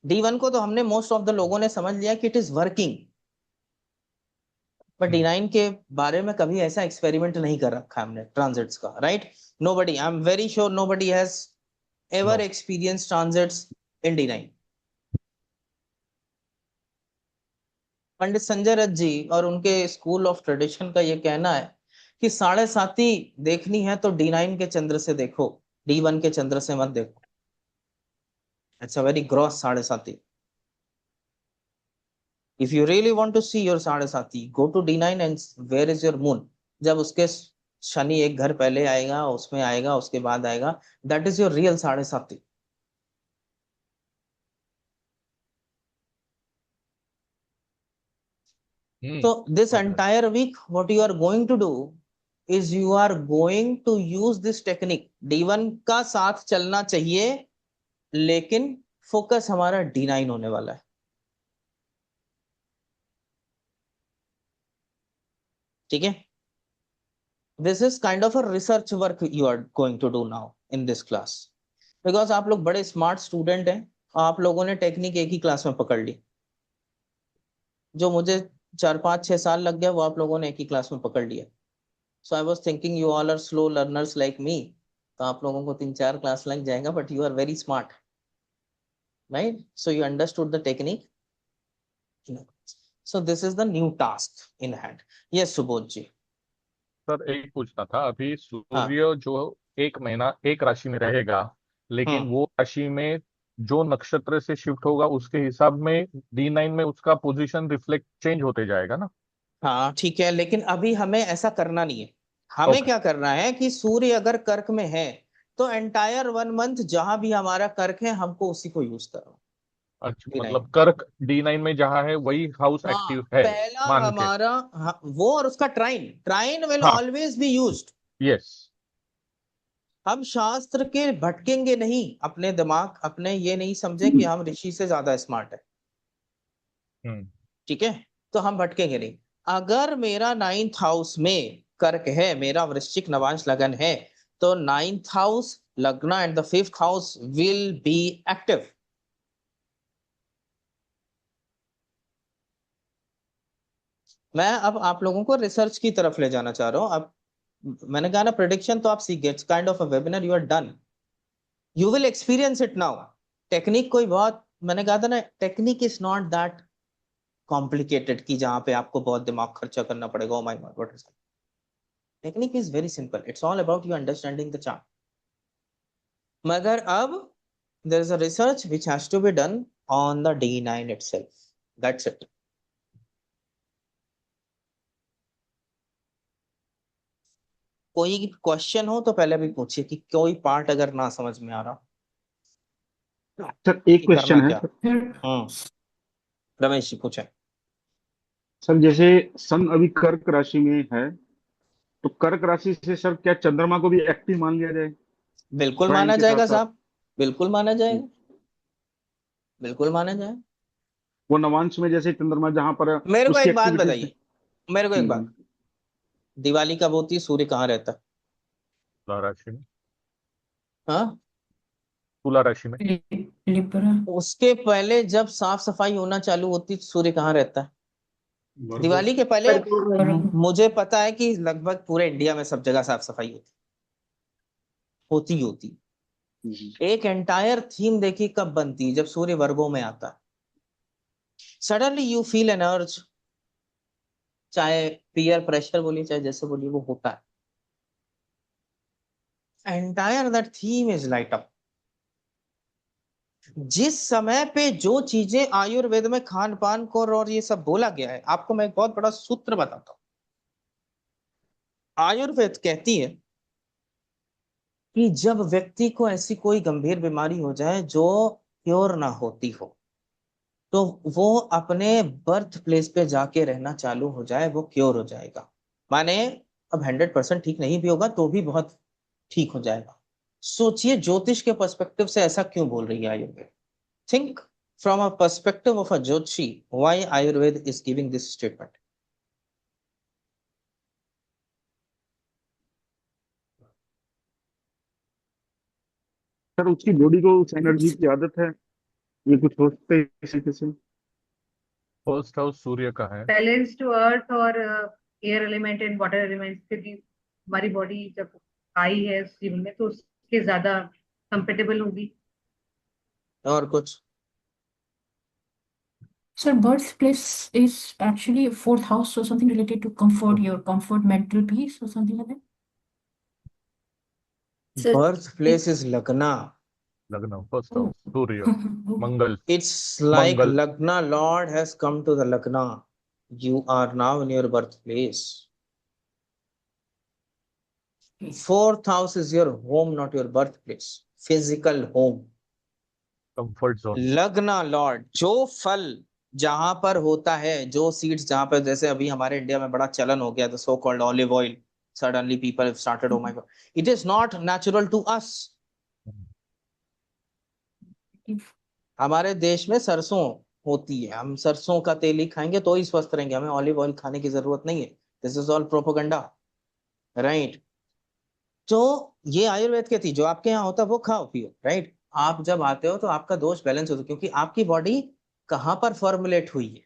D1 को तो हमने मोस्ट ऑफ द लोगों ने समझ लिया कि इट इज वर्किंग, पर D9 के बारे में कभी ऐसा एक्सपेरिमेंट नहीं कर रखा हमने ट्रांजिट्स का, right? Nobody, I am very sure nobody has ever experience transits in D9. पंडित संजय रथ जी और उनके स्कूल ऑफ ट्रेडिशन का ये कहना है कि 7.5 देखनी है तो D9 के चंद्र से देखो, D1 के चंद्र से मत देखो. It's a very gross 7.5. If you really want to see your 7.5, go to D9 and where is your moon? जब उसके शनि एक घर पहले आएगा, उसमें आएगा, उसके बाद आएगा, that is your real 7.5. So this entire week, what you are going to do is you are going to use this technique. D1 का साथ चलना चाहिए, लेकिन फोकस हमारा D9 होने वाला है. ठीक है? This is kind of a research work you are going to do now in this class, because आप लोग बड़े स्मार्ट स्टूडेंट हैं. आप लोगों ने टेक्निक एक ही क्लास में पकड़ ली. जो मुझे 4-5-6 साल लग गया वो आप लोगों ने एक ही क्लास में पकड़ लिया. So I was thinking you all are slow learners like me. तो आप लोगों को 3-4 क्लास लग जाएगा, but you are very smart, right? So you understood the technique. So this is the new task in hand. Yes, Subodh ji. Sir एक पूछना था, अभी हाँ. सूर्य जो एक महीना एक राशि में रहेगा, लेकिन वो राशि में जो नक्षत्र से शिफ्ट होगा उसके हिसाब में D9 में उसका पोजीशन रिफ्लेक्ट चेंज होते जाएगा ना? हाँ ठीक है, लेकिन अभी हमें ऐसा करना नहीं है. हमें ओके. क्या करना है कि सूर्य अगर कर्क में है तो एंटायर 1 मंथ जहां भी हमारा कर्क है हमको उसी को यूज करना. अच्छा, D9. मतलब कर्क D9 में जहाँ है वही हाउस हाँ, एक्टिव है पहला मान के. हमारा वो और उसका ट्राइन विल हाँ. Always be used. यस. हम शास्त्र के भटकेंगे नहीं, अपने दिमाग अपने ये नहीं समझे कि हम ऋषि से ज्यादा स्मार्ट है. ठीक है, तो हम भटकेंगे नहीं. अगर मेरा 9th हाउस में कर्क है, मेरा वृश्चिक नवांश लगन है, तो 9th हाउस लग्न and the 5th house will be active. मैं अब आप लोगों को रिसर्च की तरफ ले जाना चाह रहा हूं. अब मैंने कहा ना, प्रेडिक्शन तो आप सीख गए. It's kind of a webinar, you are done. You will experience it now. Technique कोई बहुत, मैंने कहा था ना, technique is not that complicated कि जहां पे आपको बहुत दिमाग खर्चा करना पड़ेगा. Oh my god, what is. Technique is very simple. It's all about you understanding the chart. मगर अब there is a research which has to be done on the D9 itself. That's it. कोई क्वेश्चन हो तो पहले भी पूछिए कि कोई पार्ट अगर ना समझ में आ रहा सर एक कि क्वेश्चन करना है क्या. सर. रमेश जी पूछे. सर जैसे सन अभी कर्क राशि में है, तो कर्क राशि से सर क्या चंद्रमा को भी एक्टिव मान लिया जाए बिल्कुल ट्राइन माना के जाएगा साथ साथ? साहब, बिल्कुल माना जाएगा, बिल्कुल माना जाए. वो नवांश में जैसे चंद्रमा जहां पर मेरे को उसकी एक बात एक्टिविटीज. बताइए, मेरे को एक बात, दिवाली कब होती है, सूर्य कहाँ रहता है? तुला राशि में. हाँ, तुला राशि में. लिब्रा. उसके पहले जब साफ सफाई होना चालू होती तो सूर्य कहाँ रहता है? दिवाली के पहले मुझे पता है कि लगभग पूरे इंडिया में सब जगह साफ सफाई होती. एक एंटायर थीम देखी कब बनती है, जब सूर्य वर्गों में आता है. सडनली यू फील एन अर्ज, चाहे पीयर प्रेशर बोलिए चाहे जैसे बोलिए, वो होता है. Entire that theme is light up. जिस समय पे जो चीजें आयुर्वेद में खान पान को और ये सब बोला गया है, आपको मैं एक बहुत बड़ा सूत्र बताता हूं. आयुर्वेद कहती है कि जब व्यक्ति को ऐसी कोई गंभीर बीमारी हो जाए जो क्योर ना होती हो, तो वो अपने बर्थ प्लेस पे जाके रहना चालू हो जाए, वो क्योर हो जाएगा. माने अब 100% ठीक नहीं भी होगा तो भी बहुत ठीक हो जाएगा. सोचिए ज्योतिष के पर्सपेक्टिव से ऐसा क्यों बोल रही है Ayurveda. Think from a perspective of a jyotishi, why Ayurveda is giving this statement. Sir उसकी बॉडी को उस एनर्जी की आदत है, ये कुछ हो सकता है इसी तरीके से. फर्स्ट हाउस सूर्य का है. बैलेंस टू अर्थ और air element and water element से भी हमारी बॉडी जब आई है इस जीवन में तो उसके ज्यादा कंपेटेबल होगी. और कुछ? So birthplace is actually fourth house, so something related to comfort, your comfort, mental peace, or something like that. Sir birth place is लग्ना. लग्न first house Surya Mangal. It's like Mangal. Lagna, Lord has come to the Lagna. You are now in your birthplace. Fourth house is your home, not your birthplace. Physical home. Comfort zone. लग्ना लॉर्ड, जो फल जहां पर होता है, जो सीड्स जहां पर, जैसे अभी हमारे इंडिया में बड़ा चलन हो गया, the so called olive oil. Suddenly people have started, oh my God. It is not natural to us. हमारे देश में सरसों होती है, हम सरसों का तेल ही खाएंगे तो ही स्वस्थ रहेंगे, हमें ऑलिव ऑयल खाने की जरूरत नहीं है. This is all propaganda, right. तो ये आयुर्वेद कहती है जो आपके यहाँ होता है वो खाओ पियो, राइट. आप जब आते हो तो आपका दोष बैलेंस होता है, क्योंकि आपकी बॉडी कहाँ पर फॉर्मुलेट हुई है.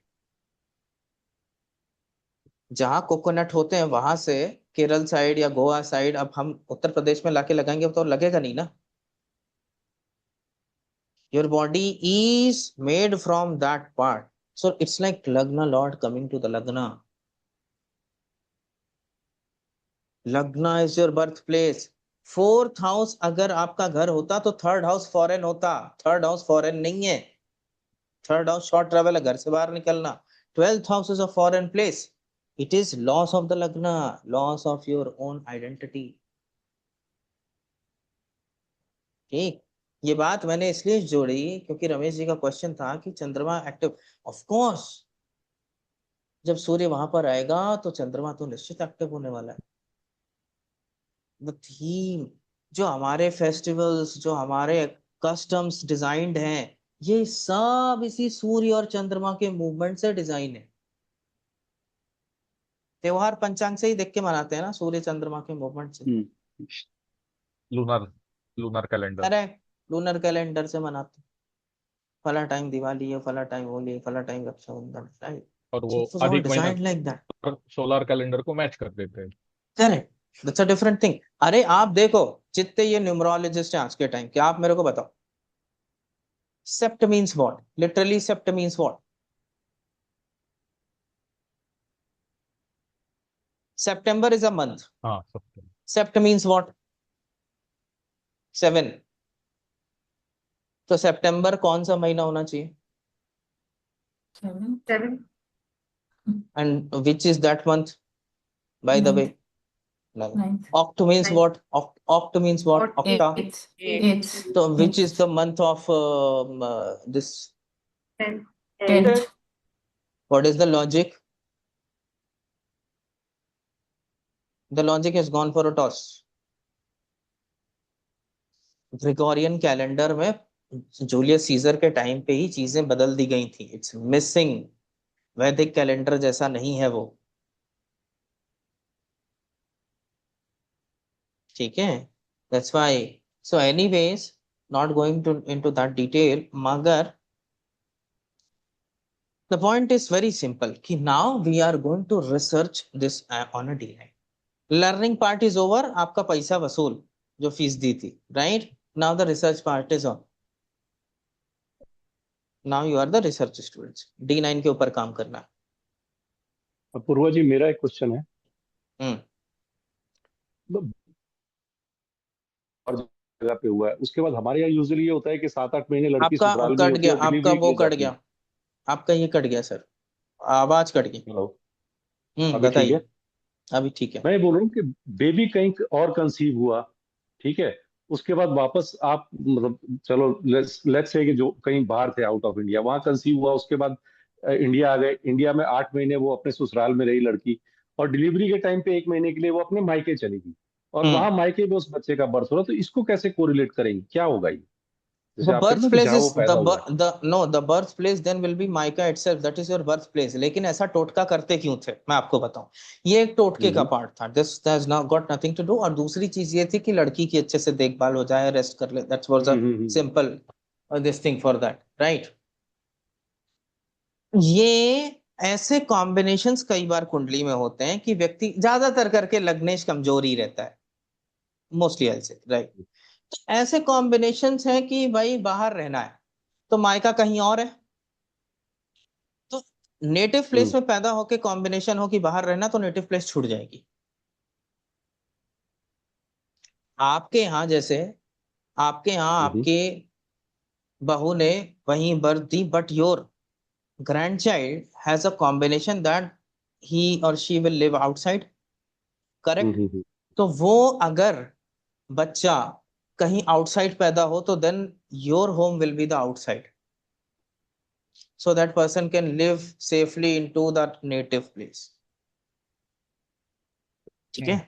जहां कोकोनट होते हैं वहां से केरल साइड या गोवा साइड, अब हम उत्तर प्रदेश में लाके लगाएंगे तो लगेगा नहीं ना. Your body is made from that part. So it's like Lagna Lord coming to the Lagna. Lagna is your birthplace. Fourth house अगर आपका घर होता तो थर्ड हाउस फॉरेन होता. थर्ड हाउस फॉरेन नहीं है. थर्ड हाउस शॉर्ट ट्रेवल है, घर से बाहर निकलना. 12th house is a foreign place. It is loss of the lagna, loss of your own identity. ठीक, ये बात मैंने इसलिए जोड़ी क्योंकि रमेश जी का क्वेश्चन था कि चंद्रमा एक्टिव. ऑफ कोर्स जब सूर्य वहां पर आएगा तो चंद्रमा तो निश्चित एक्टिव होने वाला है. द थीम, जो हमारे फेस्टिवल्स, जो हमारे कस्टम्स डिजाइंड हैं, ये सब इसी सूर्य और चंद्रमा के मूवमेंट से डिजाइन है. त्योहार पंचांग से ही देख के मनाते हैं ना, सूर्य चंद्रमा के मूवमेंट से. Lunar lunar calendar. अरे लूनर कैलेंडर से मनाते हैं. फला टाइम दिवाली है, फला टाइम होली है, फला टाइम रक्षाबंधन, राइट? और वो It was all अधिक महीना designed like that. Solar calendar को मैच कर देते हैं. Correct. That's a different thing. अरे आप देखो जितने ये न्यूमरोलॉजिस्ट हैं आज के टाइम के, आप मेरे को बताओ sept means what? Literally sept means what? September is a month. हाँ, सब. Sept means what? 7. तो सितंबर कौन सा महीना होना चाहिए? 7. And which is that month, by the way? 9th. Oct means Ninth. what? Oct means what? Octa. 8th. So which is the month of this? 10. 10th. What is the logic? The logic has gone for a toss. Gregorian calendar में जूलियस सीजर के टाइम पे ही चीजें बदल दी गई थी. It's missing. वैदिक कैलेंडर जैसा नहीं है वो. ठीक है, that's why. So anyways, not going to into that detail, मगर the point is very simple कि now we are going to research this on a day. Learning part is over. आपका पैसा वसूल, जो फीस दी थी, right? Now the research part is on. Now you are the research students. D9 के ऊपर काम करना है. अपूर्वा जी, मेरा एक क्वेश्चन है. मतलब और जगह पे हुआ है, उसके बाद हमारे यहाँ यूजुअली ये होता है कि 7-8 महीने लड़की आपका ससुराल में कट होती गया, है और आपका डिलीवरी वो के लिए कट जाती है. गया, आपका ये कट गया सर, आवाज कट गई. हेलो, अभी ठीक बताइए. है? अभी ठीक है. मैं ये बोल रहा हूँ कि बेबी कहीं और कंसीव हुआ, ठीक है, उसके बाद वापस आप मतलब चलो लेट्स से कि जो कहीं बाहर थे आउट ऑफ इंडिया, वहां कंसीव हुआ, उसके बाद इंडिया आ गए. इंडिया में 8 महीने वो अपने ससुराल में रही लड़की, और डिलीवरी के टाइम पे 1 महीने के लिए वो अपने मायके चली गई, और वहां मायके में उस बच्चे का बर्थ हो रहा. तो इसको कैसे कोरिलेट करेंगे? क्या होगा ये? जैसे The आप कहते हैं ना कि birthplace जहाँ वो is पैदा हुआ. the birthplace then will be Maika itself. That is your birthplace. लेकिन ऐसा टोटका करते क्यों थे, मैं आपको बताऊं. ये एक टोटके का पार्ट था. This has not got nothing to do. और दूसरी चीज ये थी कि लड़की की अच्छे से देखभाल हो जाए, रेस्ट कर ले. That was a simple this thing for that, right? ये ऐसे कॉम्बिनेशंस कई बार कुंडली में होते हैं कि व्यक्ति ज्यादातर करके लग्नेश कमजोर ही रहता है, मोस्टली ऐसे, राइट? ऐसे कॉम्बिनेशंस हैं कि भाई बाहर रहना है तो मायका कहीं और है. तो नेटिव प्लेस में पैदा होके कॉम्बिनेशन हो कि बाहर रहना, तो नेटिव प्लेस छूट जाएगी. आपके यहाँ जैसे, आपके यहाँ आपके बहू ने वहीं birth the, but your grandchild has a combination that he or she will live outside, correct? तो वो अगर बच्चा कहीं आउटसाइड पैदा हो तो then your home will be the outside, so that person can live safely into that native place. ठीक है?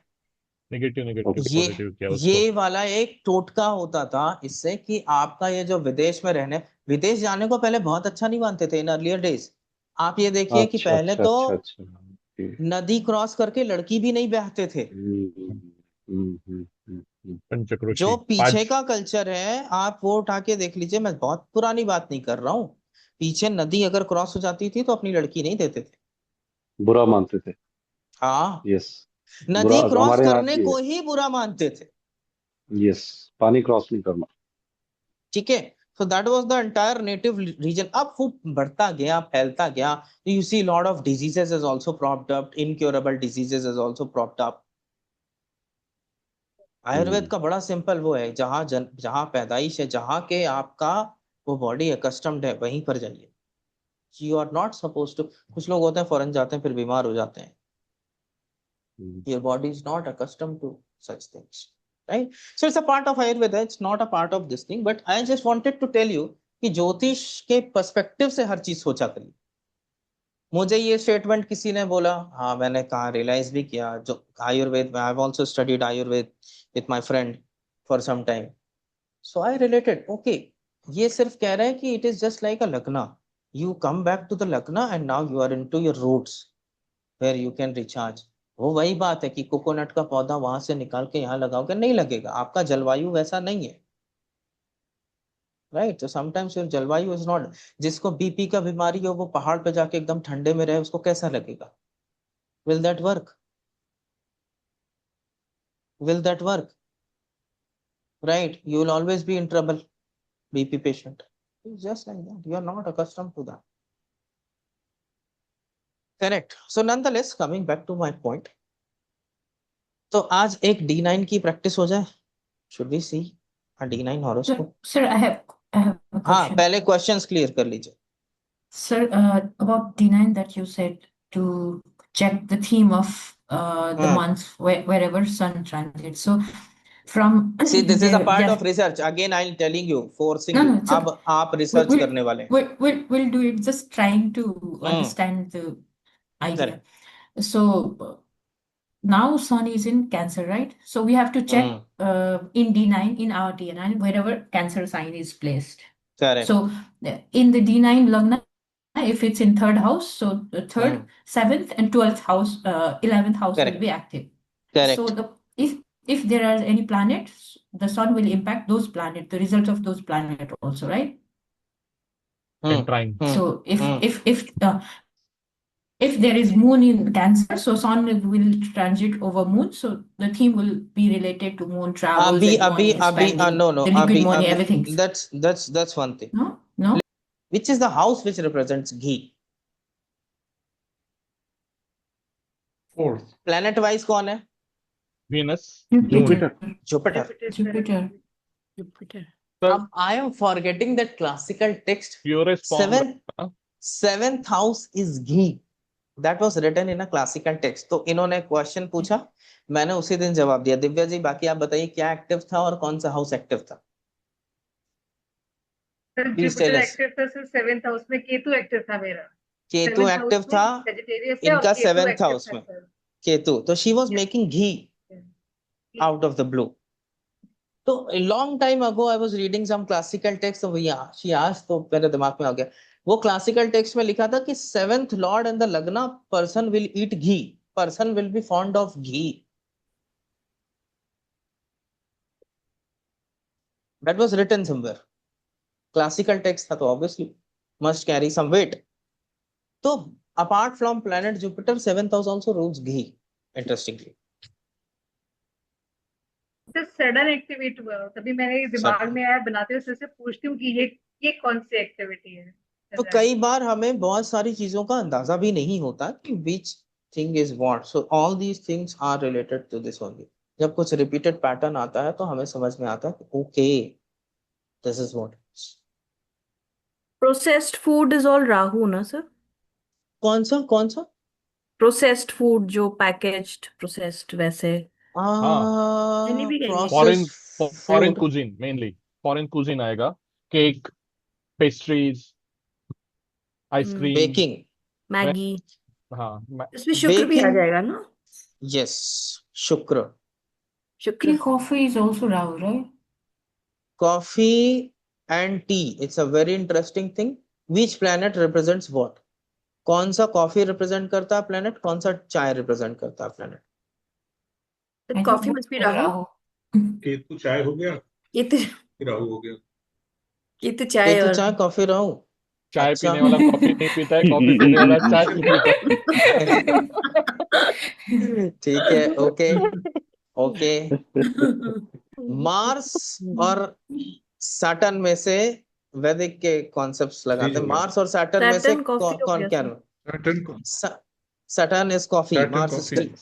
नेगेटिव पॉजिटिव क्या ये वाला एक टोटका होता था इससे कि आपका ये जो विदेश में रहने, विदेश जाने को पहले बहुत अच्छा नहीं मानते थे इन अर्लियर डेज. आप ये देखिए कि पहले तो नदी क्रॉस करके लड़की भी नहीं ब्याहते थे. जो पीछे का कल्चर है आप वो उठा के देख लीजिए. मैं बहुत पुरानी बात नहीं कर रहा हूँ. पीछे नदी अगर क्रॉस हो जाती थी तो अपनी लड़की नहीं देते थे, बुरा मानते थे. हाँ, यस, नदी क्रॉस करने को ही बुरा मानते थे. यस, पानी क्रॉस नहीं करना. ठीक है, So that was the entire native region. अब वो बढ़ता गया, फैलता गया. You see lot of diseases has also propped up, incurable diseases has also propped up. Ayurveda का बड़ा सिंपल वो है, जहाँ पैदाइश है, जहाँ के आपका वो बॉडी अकस्टम्ड है, वहीं पर जाइए. You are not suppose to. कुछ लोग होते हैं फॉरेन जाते हैं फिर बीमार हो जाते हैं. Your body is not accustomed to such things, right? So it's a part of Ayurveda. It's not a part of this thing. But I just wanted to tell you कि ज्योतिष के पर्सपेक्टिव से हर चीज सोचा करिए. मुझे ये स्टेटमेंट किसी ने बोला, हाँ मैंने कहा, रियलाइज भी किया. जो Ayurveda, I have also studied Ayurveda with my friend for some time. So I related. Okay, ये सिर्फ कह रहे हैं कि it is just like a lagna. You come back to the lagna and now you are into your roots where you can recharge. वो वही बात है कि कोकोनट का पौधा वहां से निकाल के यहाँ लगाओगे, नहीं लगेगा. आपका जलवायु वैसा नहीं है, राइट? तो समटाइम्स योर जलवायु इज नॉट. जिसको बीपी का बीमारी हो वो पहाड़ पे जाके एकदम ठंडे में रहे, उसको कैसा लगेगा? Will that work? Will that work? Right? You will always be in trouble, BP patient. It's just like that. You are not accustomed to that. Correct. So nonetheless, coming back to my point. तो आज एक D9 की प्रैक्टिस हो जाए. Should we see a D9 horoscope? Sir, I have a हाँ, question. पहले questions clear कर लीजिए. Sir, about D9 that you said to check the theme of the month wherever sun transits. So from See, this is a part yes, of research. Again, I'm telling you, forcing no, you. no, it's अब okay. आप research We'll, करने वाले हैं. we'll do it. Just trying to understand the idea. Correct. So now sun is in Cancer, right? So we have to check in D9 in our D9 wherever Cancer sign is placed. Correct. So in the D9 Lagna, if it's in third house, so the third, seventh, and 12th house, 11th house will Correct. be active. Correct. So if there are any planets, the sun will impact those planets, the results of those planets also, right? And trying. So if there is moon in Cancer, so sun will transit over moon, so the theme will be related to moon travels and money spending, no, the liquid money, Abhi, everything. that's one thing. No. Which is the house which represents ghee? Fourth. Planet wise कौन है? Venus. Jupiter. Jupiter. I am forgetting that classical text. Purest form. Seventh house is ghee. That was written in a classical text. तो इन्होंने क्वेश्चन पूछा, मैंने उसी दिन जवाब दिया. दिव्या जी, बाकी आप बताइए क्या एक्टिव था और कौन सा हाउस एक्टिव था? जुपिटर एक्टिव था सर. 7th हाउस में केतु एक्टिव था मेरा. केतु एक्टिव था इनका 7th हाउस में. केतु. तो she was making ghee out of the blue. तो long time ago I was reading some classical text. So yeah, she asked, तो मेरे दिमाग में आ गया. वो क्लासिकल टेक्स्ट में लिखा था कि 7th lord and the lagna person will eat ghee, person will be fond of ghee. That was written somewhere. Classical text था तो obviously must carry some weight. तो apart from planet Jupiter, 7th house also rules ghee. Interestingly sudden activity हुआ, तभी मेरे दिमाग में आया, बनाते हुए से पूछती हूँ कि ये कौन सी एक्टिविटी है. तो कई बार हमें बहुत सारी चीजों का अंदाजा भी नहीं होता कि which thing is what. So all these things are related to this only. जब कुछ रिपीटेड पैटर्न आता है तो हमें समझ में आता है कि okay, this is what. Processed food is all Rahu ना सर? कौन सा? प्रोसेस्ड फूड जो पैकेज्ड प्रोसेस्ड वैसे. Foreign cuisine, mainly foreign cuisine आएगा. Cake, pastries, ice cream, baking, Maggi. हाँ, इसमें शुक्र भी आ जाएगा ना? यस, शुक्र. Coffee is also Rahu, right? Coffee and tea. It's a very interesting thing. Which planet represents what? कौन सा कॉफी रिप्रेजेंट करता है प्लेनेट, कौन सा चाय रिप्रेजेंट करता है planet? Coffee must be Rahu. Ketu चाय हो गया, राहु हो गया. केतु चाय और कॉफी राहु. चाय पीने वाला कॉफी नहीं पीता है, कॉफी पीने वाला चाय नहीं पीता है. ठीक है, ओके. मार्स और सैटर्न में से वैदिक के कॉन्सेप्ट्स लगाते चेंज हैं। हो गया। मार्स और सैटर्न में से सैटर्न कॉफी हो कौन गया क्या? Sir. Saturn is coffee, Saturn Mars is coffee. T.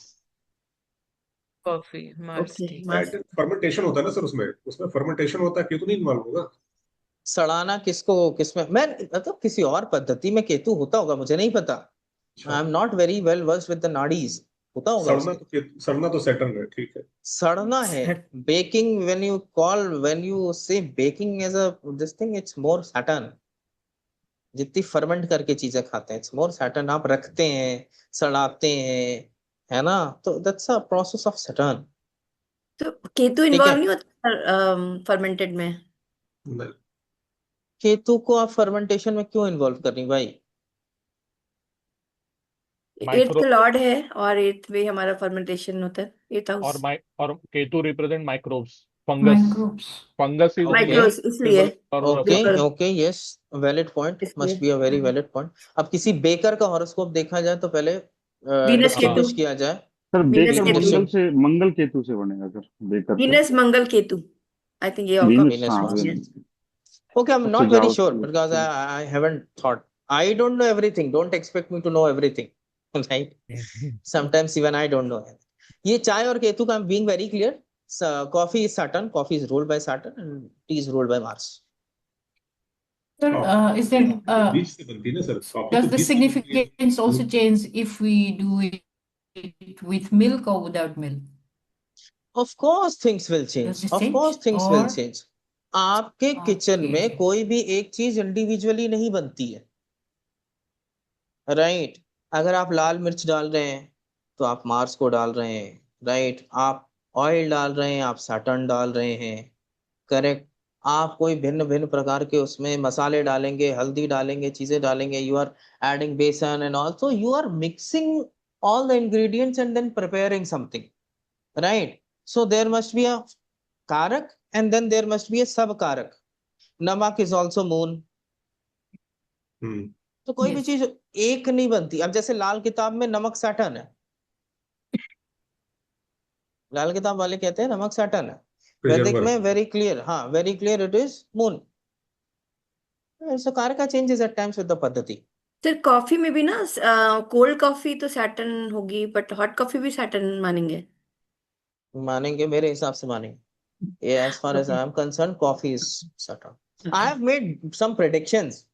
Coffee, Mars okay T. Mars. Fermentation होता है ना सर, उसमें फर्मेंटेशन होता है, केतु नहीं इन्वॉल्व होगा। सड़ाना किसको, किसमें? मैं मतलब किसी और पद्धति में केतु होता होगा, मुझे नहीं पता। I am not very well versed with the nadis. होता होगा उसमें। सड़ना तो सैटर्न है, ठीक है। सड़ना है baking. When you say baking as a this thing, it's more Saturn. जितनी फर्मेंट करके चीजें खाते हैं, इट्स मोर सैटर्न। आप रखते हैं, सड़ाते हैं, है ना, तो that's a process of Saturn. तो केतु ठीक इन्वॉल्व है। नहीं होता फर्मेंटेड में? नहीं। केतु को आप फर्मेंटेशन में क्यों इन्वॉल्व कर रही भाई? एट्थ माइक्रो लॉर्ड है और एट्थ में हमारा फर्मेंटेशन होता है, एट्थ हाउस। और Ketu represent microbes, fungus. Microbes. Fungus is okay micros इसलिए रिप्रेजेंटेबल और okay paper okay, yes, valid point, must इसलिए be a very valid point. अब किसी बेकर का हॉरोस्कोप देखा जाए तो पहले वीनस केतु, डिस्टिंग्विश किया जाए। सर वीनस बेकर केतु, मंगल केतु से बनेगा सर, बेकर तो Venus Mangal Ketu. I think ये होगा। वीनस, Venus हाँ Mars. वीनस। Okay, I'm अब not very सुझाव sure because I haven't thought. I don't know everything. Don't expect me to know everything. Right? Sometimes even I don't know. ये चाय और केतु का I'm being very clear. Coffee is Saturn. Coffee is ruled by Saturn and tea is ruled by Mars. Sir, is there बीज से बनती है ना सर, कॉफी does तो the बीज से बनती है। significance also change if we do it with milk or without milk? Of course things will Does change. this Of change course things will or change. आपके किचन में okay? कोई भी एक चीज इंडिविजुअली नहीं बनती है, राइट? अगर आप लाल मिर्च डाल रहे हैं तो आप मार्स को डाल रहे हैं, राइट? आप ऑयल डाल रहे हैं, आप सैटर्न डाल रहे हैं, करेक्ट? आप कोई भिन्न भिन्न प्रकार के उसमें मसाले डालेंगे, हल्दी डालेंगे, चीजें डालेंगे, you are adding besan and also you are mixing all the ingredients and then preparing something, right? So there must be a karak and then there must be a sub karak. Namak is also moon. तो कोई भी Yes. चीज एक नहीं बनती। अब जैसे लाल किताब में नमक सैटर्न है, लाल किताब वाले कहते हैं नमक सैटर्न है। वैदिक में वेरी क्लियर, हाँ very clear, it is moon. So karaka changes at times with the paddhati. Sir coffee में भी ना, कोल्ड कॉफी तो सैटर्न होगी बट हॉट कॉफी भी सैटर्न मानेंगे? मानेंगे, मेरे हिसाब से मानेंगे। As far as I am concerned, coffee is Saturn. I have made some predictions.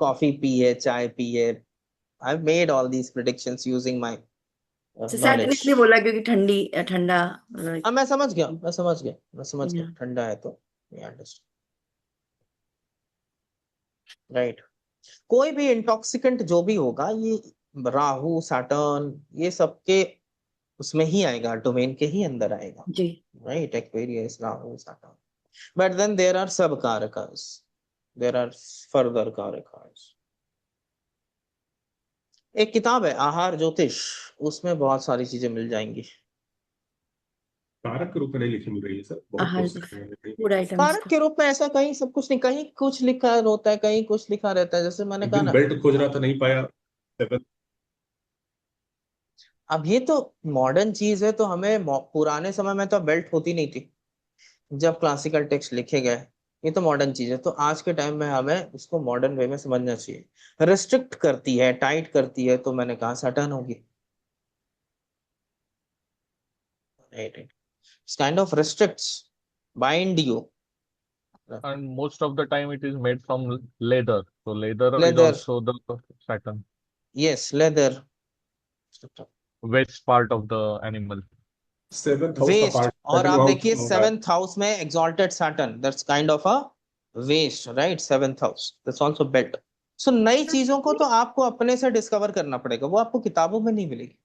Coffee पिए, चाय पिए, I have made all these predictions using my Saturn knowledge. इसलिए बोला क्योंकि ठंडा अब मैं समझ गया, ठंडा है तो राइट। कोई भी इंटॉक्सिकेंट जो भी होगा, ये राहु, सैटर्न, ये सबके उसमें ही आएगा, डोमेन के ही अंदर आएगा, जी। Right? Aquarius, Rahu, Saturn. But then there are सब karakas, there are further karakas. एक किताब है आहार ज्योतिष, उसमें बहुत सारी चीजें मिल जाएंगी। कारक के रूप में नहीं लिखी मिल रही है सर, बहुत कोशिश कर रहे हैं। फूड आइटम्स कारक के रूप में ऐसा कहीं सब कुछ नहीं, कहीं कुछ लिखा होता है, कहीं कुछ लिखा रहता है। जैसे मैंने एक कहा दिन ना, बेल्ट खोज रहा था, नहीं पाया। अब ये तो मॉडर्न चीज है, तो हमें पुराने समय में तो बेल्ट होती नहीं थी जब क्लासिकल टेक्स्ट लिखे गए। ये तो मॉडर्न चीज है, तो आज के टाइम में हमें उसको मॉडर्न वे में समझना चाहिए। रिस्ट्रिक्ट करती है, टाइट करती है, तो मैंने कहा सैटर्न होगी। Kind of restricts, bind you. And most of the time it is made from leather. So leather is leather, also the Saturn, yes leather, waste part of the animal. 7th house का वेस्ट। पार्ट, और आप देखिए होगा। 7th हाउस में exalted Saturn, that's kind of a waste, right? 7th house, that's also belt. So नई चीजों को तो आपको अपने से डिस्कवर करना पड़ेगा, वो आपको किताबों में नहीं मिलेगी।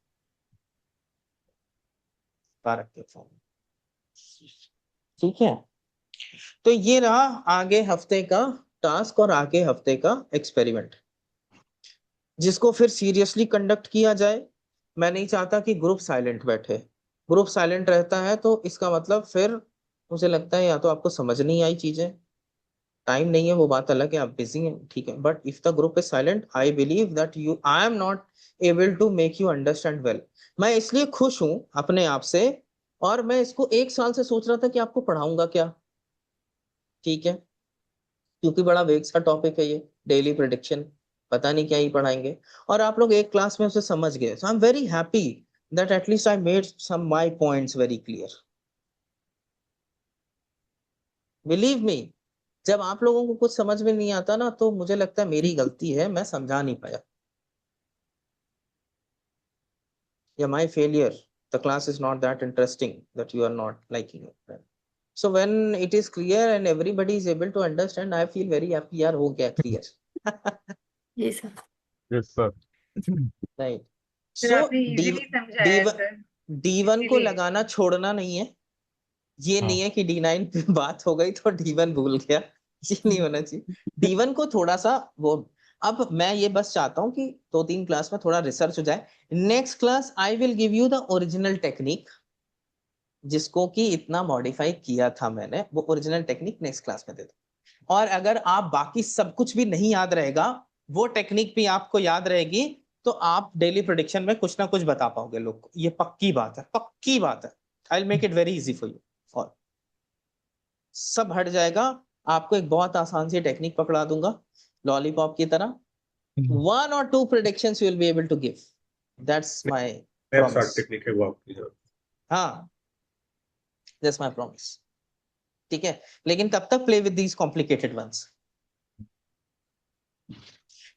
कारक के फॉर्म, ठीक है? तो ये रहा आगे हफ्ते का टास्क और आगे हफ्ते का एक्सपेरिमेंट, जिसको फिर सीरियसली कंडक्ट किया जाए। मैं नहीं चाहता कि ग्रुप साइलेंट बैठे। ग्रुप साइलेंट रहता है तो इसका मतलब फिर मुझे लगता है या तो आपको समझ नहीं आई चीजें, टाइम नहीं है, वो बात अलग है, आप बिजी हैं, ठीक है। But if the group is silent, I believe that I am not able to make you understand well. मैं इसलिए खुश हूं अपने आप से, और मैं इसको 1 साल से सोच रहा था कि आपको पढ़ाऊंगा क्या, ठीक है? क्योंकि बड़ा वेग सा टॉपिक है ये डेली प्रिडिक्शन, पता नहीं क्या ही पढ़ाएंगे, और आप लोग एक क्लास में उसे समझ गए। So I am very happy that at least I made some my points very clear. Believe me, जब आप लोगों को कुछ समझ में नहीं आता ना, तो मुझे लगता है मेरी गलती है, मैं समझा नहीं पाया, या my failure, the class is not that interesting that you are not liking it. So when it is clear and everybody is able to understand, I feel very happy, यार हो गया clear। जी sir. Yes sir. right, sir so आपने इजीली समझाया है सर, D1 को इसीलिए लगाना छोड़ना नहीं है। ये हाँ नहीं है कि D9 पे बात हो गई तो D1 भूल गया, ये नहीं होना चाहिए। D1 को थोड़ा सा वो, अब मैं ये बस चाहता हूँ कि 2-3 क्लास में थोड़ा रिसर्च हो जाए। Next class I will give you the original technique, जिसको कि इतना मॉडिफाई किया था मैंने, वो ओरिजिनल टेक्निक नेक्स्ट क्लास में दे दो। और अगर आप बाकी सब कुछ भी नहीं याद रहेगा, वो टेक्निक भी आपको याद रहेगी, तो आप डेली प्रेडिक्शन में कुछ ना कुछ बता पाओगे लोग को। ये पक्की बात है, पक्की बात है। I will make it very easy for you, और सब हट जाएगा। आपको एक बहुत आसान सी टेक्निक पकड़ा दूंगा लॉलीपॉप की तरह, 1 or 2 predictions you will be able to give. That's my promise. Technique है वो आपकी। हाँ, that's my promise. ठीक है, लेकिन कब तक play with these complicated ones?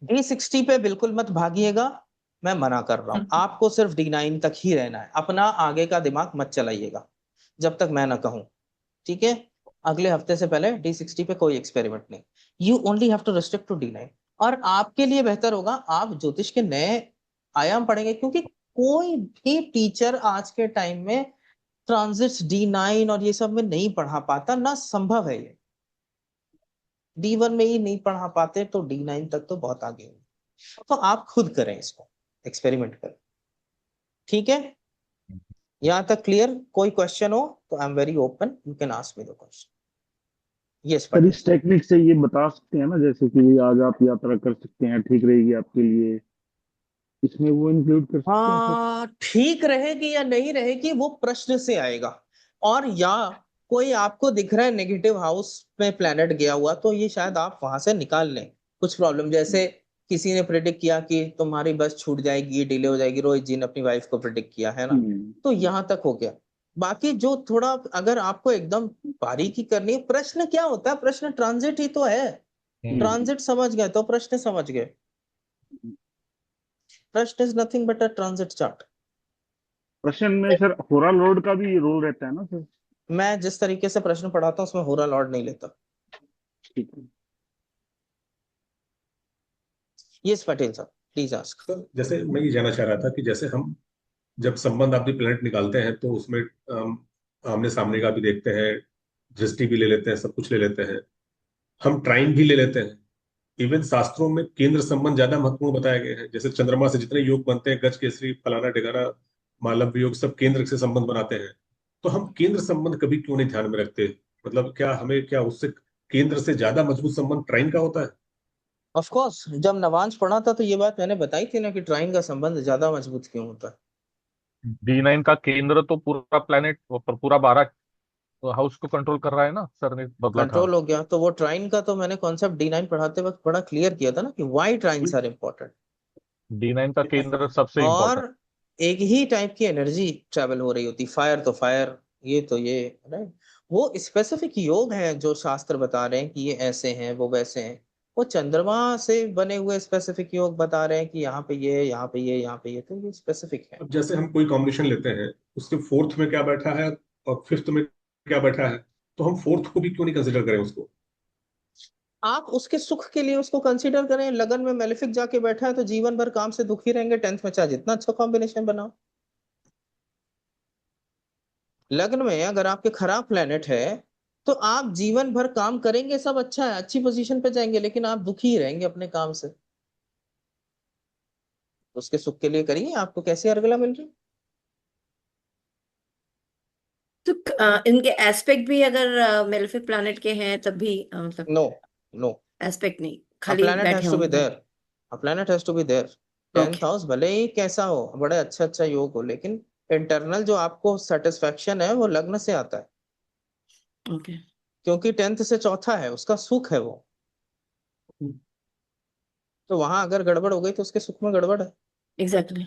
D60 पे बिल्कुल मत भागिएगा, मैं मना कर रहा हूं। आपको सिर्फ D9 तक ही रहना है, अपना आगे का दिमाग मत चलाइएगा जब तक मैं ना कहूं। ठीक है, अगले हफ्ते से पहले D60 पे कोई एक्सपेरिमेंट नहीं। You only have to restrict to D9। और आपके लिए बेहतर होगा आप ज्योतिष के नए आयाम पढ़ेंगे, क्योंकि कोई भी टीचर आज के टाइम में ट्रांजिट्स D9 और ये सब में नहीं पढ़ा पाता, ना संभव है ये। D1 में ही नहीं पढ़ा पाते तो D9 तक तो बहुत आगे होंगे। तो आप खुद करें इसको, एक्सपेरिमेंट करें। ठीक है, यहाँ तक क्लियर? कोई क्वेश्चन हो तो आई am very open, you can ask me the question. Yes sir इस टेक्निक से ये बता सकते हैं ना, जैसे कि आज आप यात्रा कर सकते हैं, ठीक रहेगी आपके लिए, इसमें वो इंक्लूड कर सकते हैं सर? हाँ, ठीक रहेगी या नहीं रहेगी वो प्रश्न से आएगा। और या कोई आपको दिख रहा है नेगेटिव हाउस में प्लैनेट गया हुआ, तो ये शायद आप वहां से निकाल लें कुछ प्रॉब्लम। जैसे किसी ने प्रिडिक्ट किया कि तुम्हारी बस छूट जाएगी, डिले हो जाएगी, रोहित जी ने अपनी वाइफ को प्रिडिक्ट किया है ना, तो यहाँ तक हो गया। बाकी जो थोड़ा अगर आपको एकदम बारीकी करनी है, प्रश्न क्या होता है, प्रश्न ट्रांजिट ही तो है। ट्रांजिट समझ गए तो प्रश्न समझ गए। प्रश्न is nothing but a transit chart. प्रश्न में सर होरा लॉर्ड का भी रोल रहता है ना सर? मैं जिस तरीके से प्रश्न पढ़ाता हूँ उसमें होरा लॉर्ड नहीं लेता। ठीक है। यस पटेल साहब, प्लीज आस्क। सर जैसे मैं ये जानना चाह रहा था कि जैसे हम जब संबंध आपकी प्लेनेट निकालते हैं तो उसमें आमने सामने का भी देखते हैं, दृष्टि भी ले लेते हैं, सब कुछ ले लेते हैं, हम ट्राइन भी ले लेते हैं। इवन शास्त्रों में केंद्र संबंध ज्यादा महत्वपूर्ण बताए गए हैं। जैसे चंद्रमा से जितने योग बनते हैं, गज केसरी, फलाना ढिकाना, मालव्य योग, सब केंद्र से संबंध बनाते हैं। तो हम केंद्र संबंध कभी क्यों नहीं ध्यान में रखते? मतलब क्या उससे केंद्र से ज्यादा मजबूत संबंध ट्राइन का होता है? ऑफ कोर्स, जब नवांश पढ़ा था तो ये बात मैंने बताई थी ना कि ट्राइन का संबंध ज्यादा मजबूत क्यों होता है। D9 का केंद्र तो पूरा प्लेनेट, पूरा 12 हाउस को कंट्रोल कर रहा है ना, सर ने बदला था। कंट्रोल हो गया तो वो ट्राइन का तो मैंने कॉन्सेप्ट D9 पढ़ाते वक्त बड़ा क्लियर किया था ना कि व्हाई ट्राइन्स आर इम्पोर्टेंट। D9 का केंद्र सबसे इम्पोर्टेंट। और एक ही टाइप की एनर्जी ट्रेवल हो रही होती, फायर तो फायर, ये तो ये, राइट। वो स्पेसिफिक योग है जो शास्त्र बता रहे हैं कि ये ऐसे हैं, वो वैसे हैं। वो चंद्रमा से बने हुए स्पेसिफिक योग बता रहे हैं कि यहाँ पे ये, यहाँ पे ये, यहाँ पे ये, तो ये स्पेसिफिक है। अब जैसे हम कोई कॉम्बिनेशन लेते हैं, उसके फोर्थ में क्या बैठा है और फिफ्थ में क्या बैठा है, तो हम फोर्थ को भी क्यों नहीं कंसिडर करें उसको? आप उसके सुख के लिए उसको कंसीडर करें। लगन में मेलेफिक जाके बैठा है तो जीवन भर काम से दुखी रहेंगे। 10th में चाहे जितना अच्छा कॉम्बिनेशन बनाओ। लग्न में अगर आपके खराब प्लेनेट है तो आप जीवन भर काम करेंगे, सब अच्छा है, अच्छी पोजीशन पे जाएंगे, लेकिन आप दुखी ही रहेंगे अपने काम से। उसके सुख के लिए करिए, आपको कैसी अर्गला मिल रही। तो इनके एस्पेक्ट भी अगर मेलेफिक प्लैनेट के हैं तब भी मतलब नो, नो एस्पेक्ट नहीं, a खाली planet has बैठे to be होंगे। there, a planet has to be there। 10th house भले ही कैसा हो, बड़े अच्छा अच्छा योग हो, लेकिन इंटरनल जो आपको सेटिस्फेक्शन है वो लग्न से आता है। ओके। क्योंकि 10th से चौथा है, उसका सुख है वो। तो वहां अगर गड़बड़ हो गई तो उसके सुख में गड़बड़ है। एग्जैक्टली।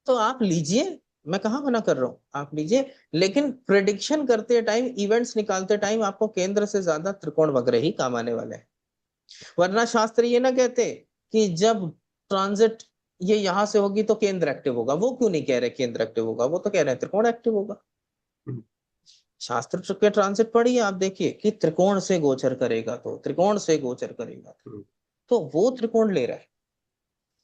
तो आप लीजिए, मैं कहाँ मना कर रहा हूँ, आप लीजिए, लेकिन प्रिडिक्शन करते टाइम, इवेंट्स निकालते टाइम आपको केंद्र से ज्यादा त्रिकोण वगैरह ही काम आने वाले हैं। वरना शास्त्र ये ना कहते कि जब ट्रांजिट ये यहां से होगी तो केंद्र एक्टिव होगा। वो क्यों नहीं कह रहे केंद्र एक्टिव होगा, वो तो कह रहे हैं त्रिकोण एक्टिव होगा। शास्त्र के ट्रांजिट पढ़िए, आप देखिए कि त्रिकोण से गोचर करेगा तो त्रिकोण से गोचर करेगा, तो वो त्रिकोण ले रहा है।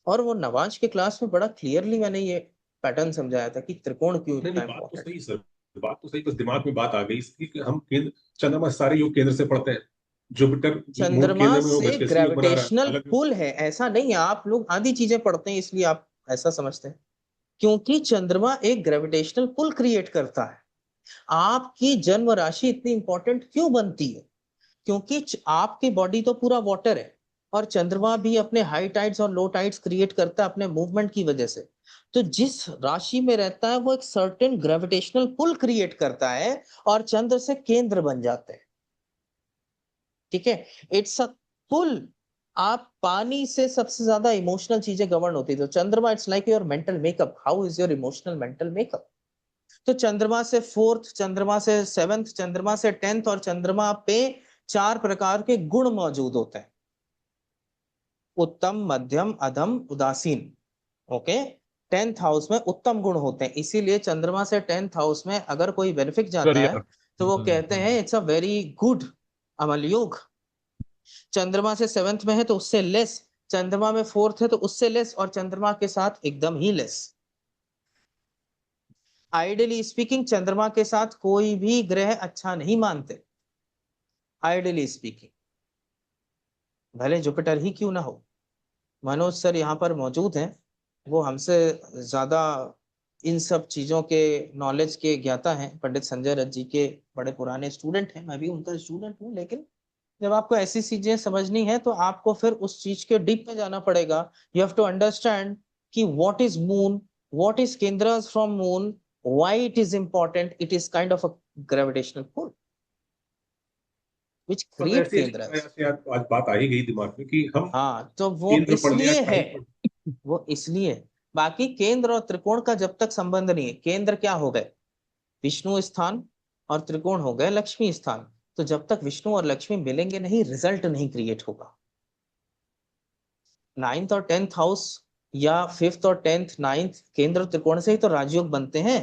और वो नवाज के क्लास में बड़ा क्लियरली मैंने ये पैटर्न समझाया था कि त्रिकोण क्यों नहीं इतना नहीं, बात तो इंपॉर्टेंट। सही सर, बात तो सही, बस दिमाग में बात आ गई इसकी कि हम केंद्र, चंद्रमा सारे योग केंद्र से पढ़ते हैं। जुपिटर मून चंद्रमा केंद्र में, वो से गजकेसरी योग बना रहा है ग्रेविटेशनल अलग। पुल है, ऐसा नहीं है। आप लोग आधी चीजें पढ़ते हैं इसलिए आप ऐसा समझते हैं, क्योंकि चंद्रमा एक ग्रेविटेशनल पुल क्रिएट करता है। आपकी जन्म राशि इतनी इंपॉर्टेंट क्यों बनती है, क्योंकि आपकी बॉडी तो पूरा वाटर है, और चंद्रमा भी अपने हाई टाइड्स और लो टाइड्स क्रिएट करता है अपने मूवमेंट की वजह से। तो जिस राशि में रहता है वो एक सर्टेन ग्रेविटेशनल पुल क्रिएट करता है और चंद्र से केंद्र बन जाते हैं। ठीक है, इट्स अ पुल। आप पानी से सबसे ज्यादा इमोशनल चीजें गवर्न होती है, तो चंद्रमा it's like your mental makeup. How is your emotional mental makeup? तो चंद्रमा से 4th, चंद्रमा से 7th, चंद्रमा से 10th, और चंद्रमा पे 4 प्रकार के गुण मौजूद होते हैं, उत्तम, मध्यम, अधम, उदासीन। ओके, 10th हाउस में उत्तम गुण होते हैं, इसीलिए चंद्रमा से 10th हाउस में अगर कोई बेनिफिक जाता है करियर। तो वो कहते हैं इट्स अ वेरी गुड अमल योग। चंद्रमा से 7th में है तो उससे लेस, चंद्रमा में 4th है तो उससे लेस, और चंद्रमा के साथ एकदम ही लेस। आइडियली स्पीकिंग चंद्रमा के साथ कोई भी ग्रह अच्छा नहीं मानते, आइडियली स्पीकिंग, भले जुपिटर ही क्यों ना हो। मनोज सर यहाँ पर मौजूद हैं, वो हमसे ज्यादा इन सब चीजों के नॉलेज के ज्ञाता हैं। पंडित संजय रथ जी के बड़े पुराने स्टूडेंट हैं, मैं भी उनका स्टूडेंट हूँ। लेकिन जब आपको ऐसी चीजें समझनी है तो आपको फिर उस चीज के डीप में जाना पड़ेगा। यू हैव टू अंडरस्टैंड कि what is moon, what is kendras from moon, why it is important. It is kind of a gravitational pull which तो create ऐसे केंद्रास। ऐसे आज बात आ ही गई दिमाग में कि हम हाँ, तो वो केंद्र पढ़ लिया, इसलिए है, टाइम पढ़। वो इसलिए। बाकी केंद्र और त्रिकोण का जब तक संबंध नहीं है, केंद्र क्या हो गए विष्णु स्थान, और त्रिकोण हो गए लक्ष्मी स्थान। तो जब तक विष्णु और लक्ष्मी मिलेंगे नहीं, रिजल्ट नहीं क्रिएट होगा। 9th और 10th हाउस या 5th और 10th 9th केंद्र त्रिकोण से ही तो राजयोग बनते हैं।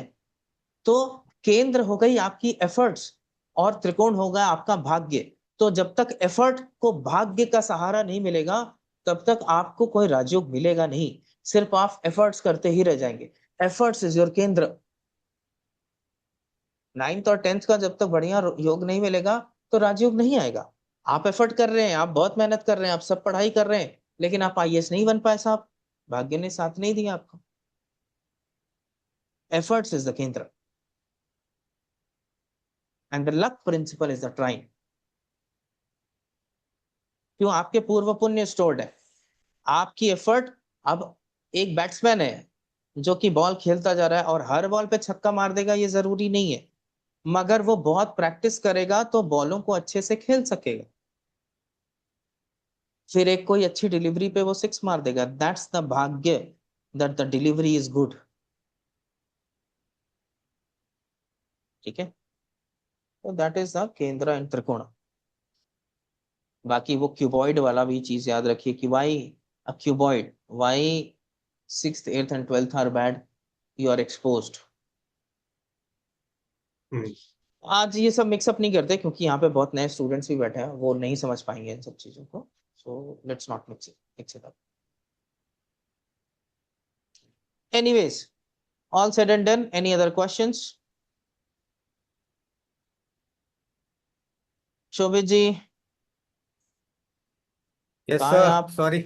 तो केंद्र हो गई आपकी एफर्ट्स और त्रिकोण होगा आपका भाग्य। तो जब तक एफर्ट को भाग्य का सहारा नहीं मिलेगा तब तक आपको कोई राजयोग मिलेगा नहीं, सिर्फ आप एफर्ट्स करते ही रह जाएंगे। एफर्ट्स इज योर केंद्र। 9th और 10th का जब तक बढ़िया योग नहीं मिलेगा तो राजयोग नहीं आएगा। आप एफर्ट कर रहे हैं, आप बहुत मेहनत कर रहे हैं, आप सब पढ़ाई कर रहे हैं, लेकिन आप आईएएस नहीं बन पाए साहब, भाग्य ने साथ नहीं दिया आपको। Efforts is the kendra and the luck principle is the trine. क्यों? आपके पूर्व पुण्य स्टोर्ड है, आपकी एफर्ट। अब एक बैट्समैन है जो कि बॉल खेलता जा रहा है और हर बॉल पे छक्का मार देगा ये जरूरी नहीं है, मगर वो बहुत प्रैक्टिस करेगा तो बॉलों को अच्छे से खेल सकेगा। फिर एक कोई अच्छी डिलीवरी पे वो 6 मार देगा। दैट्स द भाग्य, that the delivery is good. ठीक है, तो that is the kendra and त्रिकोण। बाकी वो क्यूबॉइड वाला भी चीज याद रखिए कि why a cuboid, why 6th 8th and 12th are bad, you are exposed. आज ये सब मिक्सअप नहीं करते क्योंकि यहाँ पे बहुत नए स्टूडेंट्स भी बैठे हैं, वो नहीं समझ पाएंगे इन सब चीजों को। So let's not mix it up. Anyways, all said and done, any other questions? Shobhit ji, yes कहाँ हैं सर, आप? सॉरी।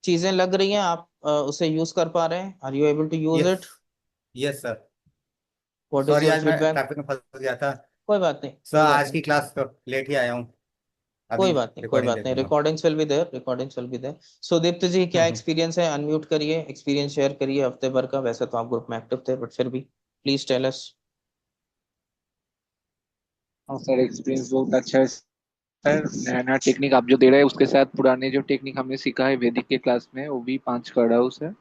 चीजें लग रही हैं, आप उसे यूज कर पा रहे हैं? Are you able to use it? Yes sir, what is sorry your आज मैं फीडबैक? ट्रैफिक में फंस गया था कोई बात नहीं, सर। कोई बात आज नहीं, की क्लास तो लेट ही आया हूँ, कोई अभी बात नहीं, कोई रिकॉर्डिंग बात नहीं। देखूंगा। Recordings will be there, recordings will be there. Sudipta ji, क्या एक्सपीरियंस है? अनम्यूट करिए, एक्सपीरियंस शेयर करिए हफ्ते भर का। वैसे तो आप ग्रुप में एक्टिव थे बट फिर भी प्लीज टेल अस। हाँ सर, एक्सपीरियंस बहुत अच्छा है नया नया टेक्निक आप जो दे रहे हैं उसके साथ पुराने जो टेक्निक हमने सीखा है वैदिक के क्लास में वो भी 5 कर रहा हूँ सर।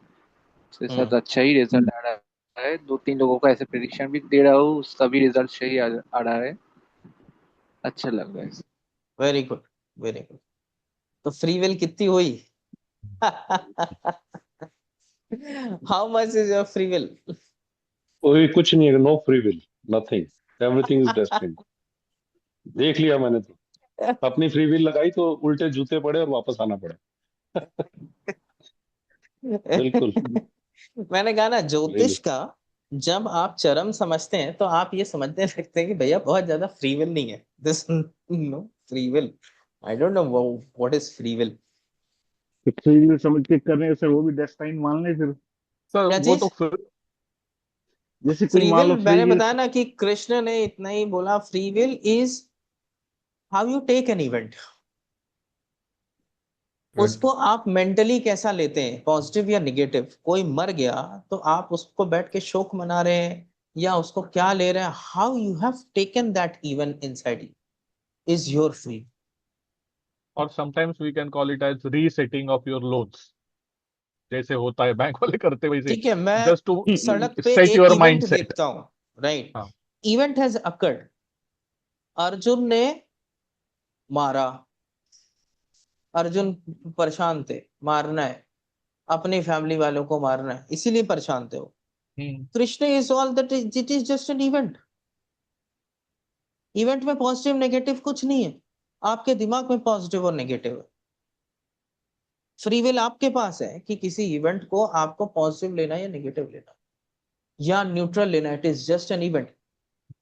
उसके साथ अच्छा ही रिजल्ट आ रहा है। 2-3 लोगों का ऐसे प्रेडिक्शन भी दे रहा हूँ, उसका भी रिजल्ट सही आ रहा है। अच्छा लग रहा है। Very good, very good. तो फ्री विल कितनी हुई? How much is your free will? कोई कुछ नहीं है, no free will, nothing, everything is destined. देख लिया मैंने तो, अपनी फ्री विल लगाई तो उल्टे जूते पड़े और वापस आना पड़ा। बिल्कुल। मैंने कहा ना, ज्योतिष really। का जब आप चरम समझते हैं तो आप ये समझने लगते हैं कि भैया बहुत ज्यादा फ्री विल नहीं है, this no free will. I don't know what is free will. Free समझ के कर रहे हैं सर, वो भी डेस्टाइन मान ले फिर। सर क्या वो चीज? तो फिर जैसे कोई फ्री मान विल लो फ्री मैंने विल। बताया ना कि कृष्ण ने इतना ही बोला, free will is how you take an event. उसको आप मेंटली कैसा लेते हैं, पॉजिटिव या निगेटिव। कोई मर गया तो आप उसको बैठ के शोक मना रहे हैं या उसको क्या ले रहे हैं, how you have taken that event inside you is your free. और sometimes we can call it as resetting of your loans, जैसे होता है बैंक वाले करते वैसे, ठीक है, मैं जस्ट टू सड़क पे सेट एक योर माइंड इवेंट सेट। देखता हूँ, राइट। हाँ। इवेंट हैज अकर्ड, अर्जुन ने मारा, अर्जुन परेशान थे, मारना है, अपनी फैमिली वालों को मारना है, इसीलिए परेशान थे वो। Krishna is all that, it is just an event. Event में पॉजिटिव नेगेटिव कुछ नहीं है, आपके दिमाग में पॉजिटिव और नेगेटिव है। फ्री विल आपके पास है कि किसी इवेंट को आपको पॉजिटिव लेना या नेगेटिव लेना या न्यूट्रल लेना। It is just an event.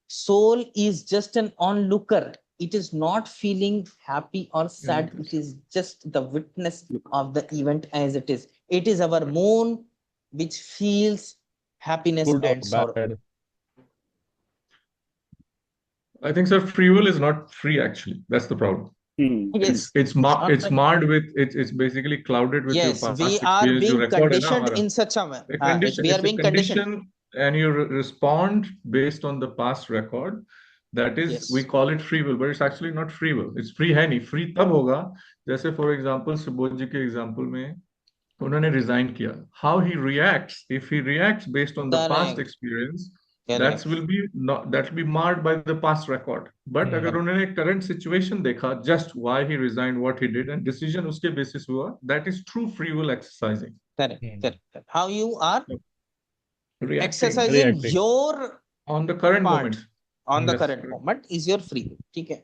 Soul is just an onlooker, it is not feeling happy or sad, it is just the witness of the event as it is. It is our moon which feels happiness Good or and sorrow. bad. I think, sir, free will is not free actually. That's the problem. Yes, It's marred with it's basically clouded with your yes, past we are experience. जो being record है ना conditioned हमारा, in such a way. a condition, We are it's a being conditioned. condition, and you respond based on the past record. That is, Yes. we call it free will, but it's actually not free will. It's free है नहीं, free तब होगा जैसे for example सुबोध जी के example में उन्होंने resign किया. How he reacts, if he reacts based on the past Correct. experience, Correct. that will be marred by the past record. But अगर उन्होंने current situation देखा, just why he resigned, what he did, and decision उसके basis हुआ, that is true free will exercising. Correct. Correct. How you are Reacting exercising your on the current part moment. on the Yes, current correct. moment is your free will. ठीक है।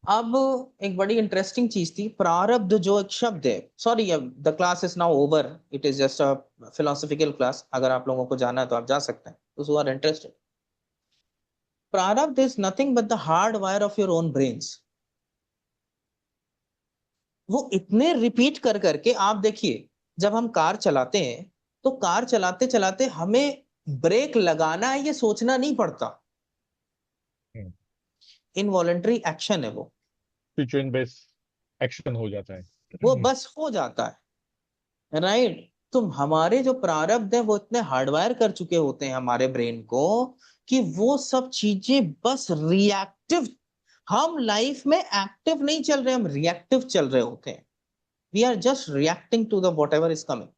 अब एक बड़ी इंटरेस्टिंग चीज थी, प्रारब्ध जो एक शब्द है। Sorry, the class is now over, it is just a philosophical class. अगर आप लोगों को जाना है तो आप जा सकते हैं, those who are interested. प्रारब्ध is nothing but the hard wire of your own brains. वो इतने रिपीट कर करके, आप देखिए जब हम कार चलाते हैं तो कार चलाते चलाते हमें ब्रेक लगाना है ये सोचना नहीं पड़ता, इनवॉलंटरी एक्शन है वो, सिचुएशन बेस्ड एक्शन हो जाता है, वो बस हो जाता है, राइट। तो हमारे जो प्रारब्ध है वो इतने हार्डवायर कर चुके होते हैं हमारे ब्रेन को कि वो सब चीजें बस रिएक्टिव, हम लाइफ में एक्टिव नहीं चल रहे, हम रिएक्टिव चल रहे होते हैं। We are just reacting to the whatever is coming.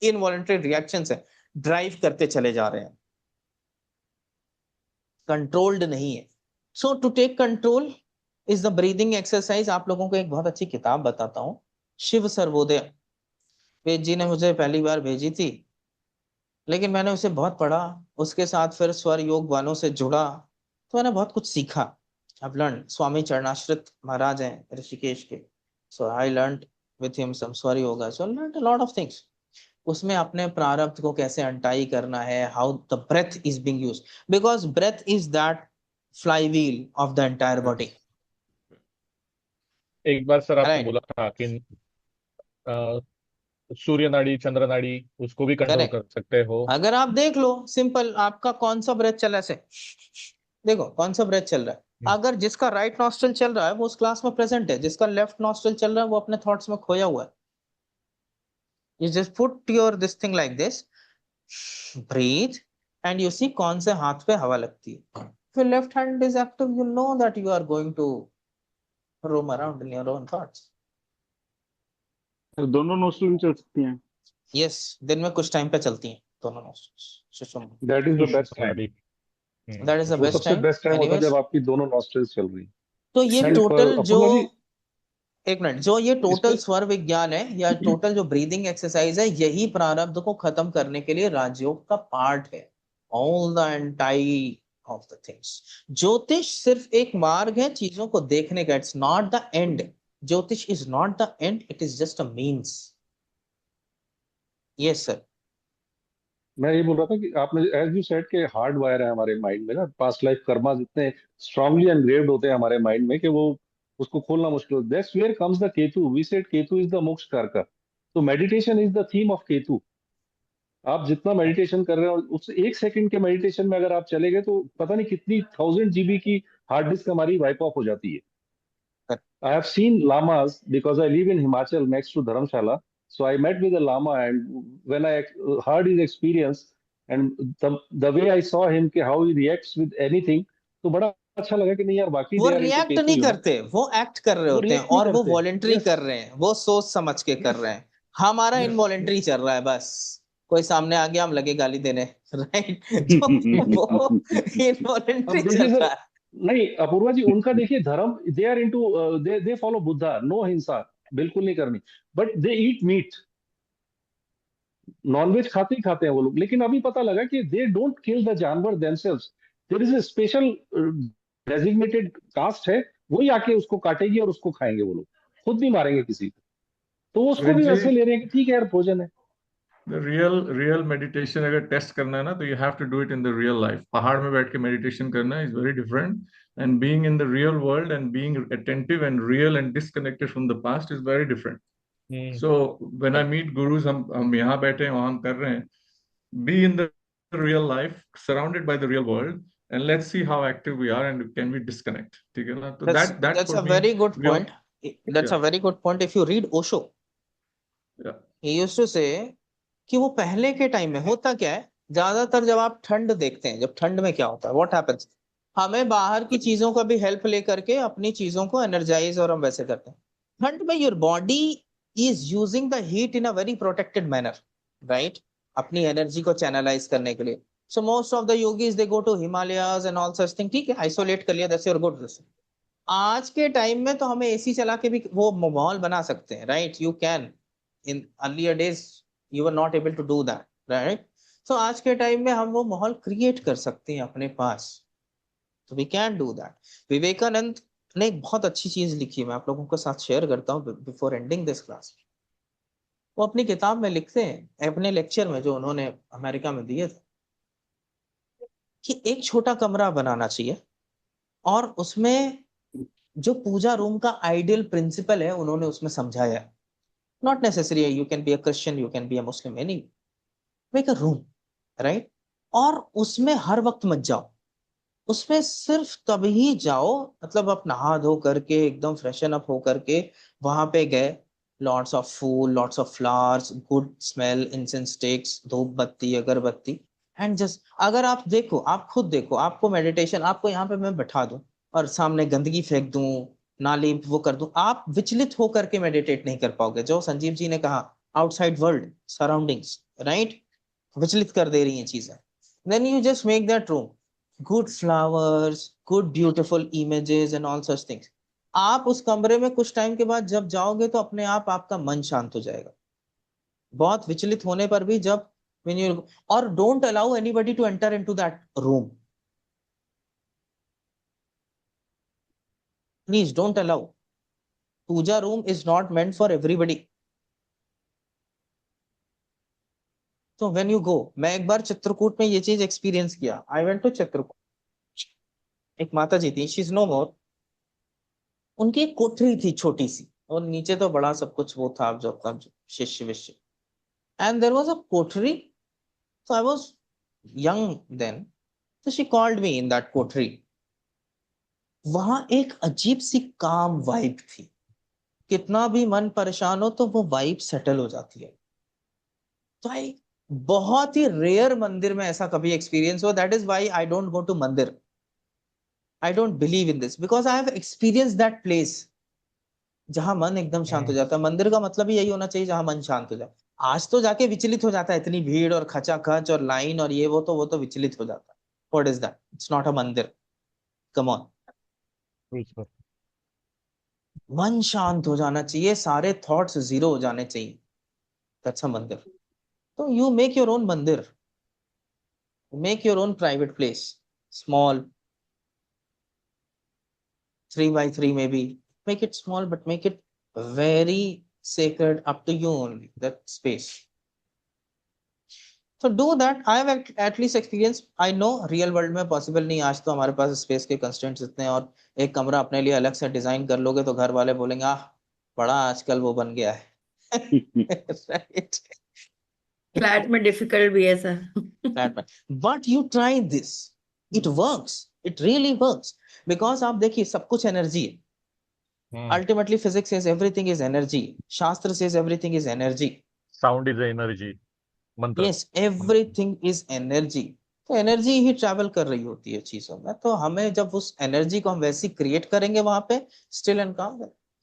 Involuntary reactions है, ड्राइव करते चले जा रहे हैं, कंट्रोल्ड नहीं है। So to take control is the breathing exercise. आप लोगों को एक बहुत अच्छी किताब बताता हूँ, शिव सर्वोदय। वेद जी ने मुझे पहली बार भेजी थी, लेकिन मैंने उसे बहुत पढ़ा, उसके साथ फिर स्वर योग वालों से जुड़ा तो मैंने बहुत कुछ सीखा। I've learned, स्वामी चरणाश्रित महाराज हैं ऋषिकेश के, so I learned with him some स्वर yoga, so I learned a lot of things. उसमें अपने प्रारब्ध को कैसे अनटाई करना है, how the breath is being used, because breath is that flywheel of the entire body. एक बार सर आपने Right. बोला था कि सूर्य नाड़ी, चंद्र नाड़ी, उसको भी कंट्रोल Correct. कर सकते हो। अगर आप देख लो सिंपल, आपका कौन सा ब्रेथ चल रहा है, से देखो कौन सा ब्रेथ चल रहा है। अगर जिसका राइट नॉस्ट्रल चल रहा है वो उस क्लास में प्रेजेंट है, जिसका लेफ्ट नॉस्ट्रल चल रहा है वो अपने थॉट्स में खोया हुआ है। You just put your this thing like this, breathe, and you see कौन से हाथ पे हवा लगती है। If your left hand is active, you know that you are going to roam around in your own thoughts. दोनों नोस्ट्रल में चल सकती हैं। Yes, दिन में कुछ टाइम पे चलती हैं दोनों nostrils. Sushumna. That is the best time. Sushumna. That is the वो best सबसे time. बेस्ट टाइम होता है Anyways, जब आपकी दोनों नॉस्ट्रल्स चल रही तो ये एंड टोटल जो अपूर्वा जी एक मिनट, जो ये इस टोटल पे स्वर विज्ञान है या टोटल जो ब्रीदिंग एक्सरसाइज है, यही प्रारब्ध को खत्म करने के लिए राजयोग का पार्ट है। All the anti of the things. ज्योतिष सिर्फ एक मार्ग है चीजों को देखने का, इट्स नॉट द एंड। ज्योतिष is not the end, it is just a means. Yes sir. मैं ये बोल रहा था कि आपने एज यू सेड के हार्ड वायर है हमारे माइंड में ना, पास्ट लाइफ कर्मा जितने स्ट्रांगली एनग्रेव्ड होते हैं हमारे माइंड में कि वो उसको खोलना मुश्किल। That's where comes the Ketu. We said Ketu is the moksha karaka. तो meditation is the theme of Ketu. आप जितना मेडिटेशन कर रहे हो उस एक सेकंड के मेडिटेशन में अगर आप चले गए तो पता नहीं कितनी 1000 GB की हार्ड डिस्क हमारी वाइप ऑफ हो जाती है। I have seen lamas because I live in Himachal next to Dharamshala. So I met with a lama, and when I heard his experience and the way I saw him कि how he reacts with anything, तो बड़ा अच्छा लगा कि नहीं यार वाकई वो they are into react Ketu, नहीं you know. करते, वो एक्ट कर रहे वो होते हैं रिएक्ट नहीं और वो करते। वॉलेंटरी Yes, कर रहे हैं, वो सोच समझ के कर yes, रहे हैं। हमारा yes, इनवॉलेंटरी yes. चल रहा है बस। कोई सामने आ गया हम लगे गाली देने, राइट? तो वो इनवॉलेंटरी अब चल देखिए रहा सर, है। नहीं अपूर्वा जी, उनका देखिए धर्म, they are into, they follow Buddha, no hinsa, बिल्कुल नहीं करनी, but they eat meat. Non veg खाते ही खाते हैं वो लोग, लेकिन अभी पता लगा कि they don't kill the janwar themselves. There is a special designated caste है, वही आके उसको काटेगी और उसको खाएंगे वो लोग, खुद नहीं मारेंगे किसी को। तो वो उसको भी जी, वैसे ले रहे हैं कि ठीक है यार भोजन है। रियल मेडिटेशन अगर टेस्ट करना है ना, तो you have to do it in the real life. पहाड़ में बैठ के मेडिटेशन करना is very different, and being in the real world and being attentive and real and disconnected from the past is very different. So when I meet gurus, हम यहाँ बैठे हैं, वहाँ हम कर रहे हैं, be in the real life, surrounded by the real world, and let's see how active we are and can we disconnect. ठीक है ना? तो that That's for a me, very good we are, point. That's yeah, a very good point. If you read Osho, yeah, he used to say कि वो पहले के टाइम में होता क्या है, ज्यादातर जब आप ठंड देखते हैं, जब ठंड में क्या होता है, व्हाट हैपेंस, हमें बाहर की चीजों का भी हेल्प लेकर के अपनी चीजों को एनर्जाइज और हम वैसे करते हैं। ठंड में your body is using the heat in a very protected manner, right, अपनी एनर्जी को चैनलाइज करने के लिए। So most of the yogis they go to Himalayas and all such thing, ठीक है, आइसोलेट कर लिया, दैट्स योर गुड। आज के टाइम में तो हमें एसी चला के भी वो माहौल बना सकते हैं, right, you can. In earlier days you are not able to do that, right. So आज के टाइम में हम वो माहौल क्रिएट कर सकते हैं अपने पास, तो we can do that. Vivekananda ने एक बहुत अच्छी चीज लिखी है, मैं आप लोगों के साथ शेयर करता हूँ बिफोर एंडिंग दिस क्लास। वो अपनी किताब में लिखते हैं, अपने लेक्चर में जो उन्होंने अमेरिका में दिए थे, कि एक छोटा कमरा बनाना चाहिए और उसमें जो पूजा रूम का आइडियल प्रिंसिपल है उन्होंने उसमें समझाया। Not necessary you can be a Christian, you can be a Muslim, any make a room, right. और उसमें हर वक्त मत जाओ, उसमें सिर्फ तभी जाओ, मतलब आप नहा धो करके एकदम फ्रेशन अप हो करके वहां पे गए, lots of phool, lots of flowers, good smell, incense sticks, dhoop batti, अगरबत्ती, एंड जस्ट अगर आप देखो, आप खुद देखो, आपको मेडिटेशन, आपको यहाँ पे मैं बैठा दूं और सामने गंदगी फेंक दूं, नाली वो कर दूं, आप विचलित होकर के मेडिटेट नहीं कर पाओगे। जो संजीव जी ने कहा, आउटसाइड वर्ल्ड सराउंडिंग्स, राइट, विचलित कर दे रही हैं चीजें। Then you just make that room, good flowers, good beautiful images and all such things. आप उस कमरे में कुछ टाइम के बाद जब जाओगे तो अपने आप आपका मन शांत हो जाएगा, बहुत विचलित होने पर भी। जब when you, और don't allow anybody to enter into that room, please don't allow. Puja room is not meant for everybody. तो व्हेन यू गो, मैं एक बार चित्रकूट में ये चीज एक्सपीरियंस किया। आई वेंट टू चित्रकूट, एक माता जी थी, शी इज नो मोर, उनकी एक कोठरी थी छोटी सी, और नीचे तो बड़ा सब कुछ वो था जो अपना शिष्य विष्य, and there was a kothri. So I was young then, so she called me in that कोठरी। वहां एक अजीब सी काम वाइब थी, कितना भी मन परेशान हो तो वो वाइब सेटल हो जाती है। तो आई, बहुत ही रेयर मंदिर में ऐसा कभी एक्सपीरियंस हुआ। That is why I don't go to mandir, I don't believe in this, because I have experience that place. जहां मन एकदम शांत हो हम्म, जाता है। मंदिर का मतलब ही यही होना चाहिए जहां मन शांत हो जाए। आज तो जाके विचलित हो जाता है, इतनी भीड़ और खचाखच और लाइन और ये वो तो विचलित हो जाता है। What is that? It's not a मंदिर, कम ऑन। बिल्कुल। मन शांत हो जाना चाहिए, सारे थॉट्स जीरो हो जाने चाहिए, दैट्स अ मंदिर। तो यू मेक योर ओन मंदिर, make your own private place, small, 3 by 3 maybe. Make it small, but make it very sacred, up to you only, that space. So do that. I have at least experience. I know real world में possible नहीं, आज तो हमारे पास स्पेस के कंस्ट्रेंट्स इतने हैं, और एक कमरा अपने लिए अलग से डिजाइन कर लोगे तो घर वाले बोलेंगे आह बड़ा आजकल वो बन गया है। Right? फ्लैट में डिफिकल्ट भी है sir. That one. But you try this, it works, it really works, because आप देखिए सब कुछ एनर्जी है। हम्म, Ultimately physics says everything is energy, शास्त्र says everything is energy. Sound is energy, मंत्र। Yes, everything is energy. तो एनर्जी ही ट्रैवल कर रही होती है चीजों में, तो हमें जब उस एनर्जी को हम वैसी क्रिएट करेंगे वहां पे, स्टिल एंड काम,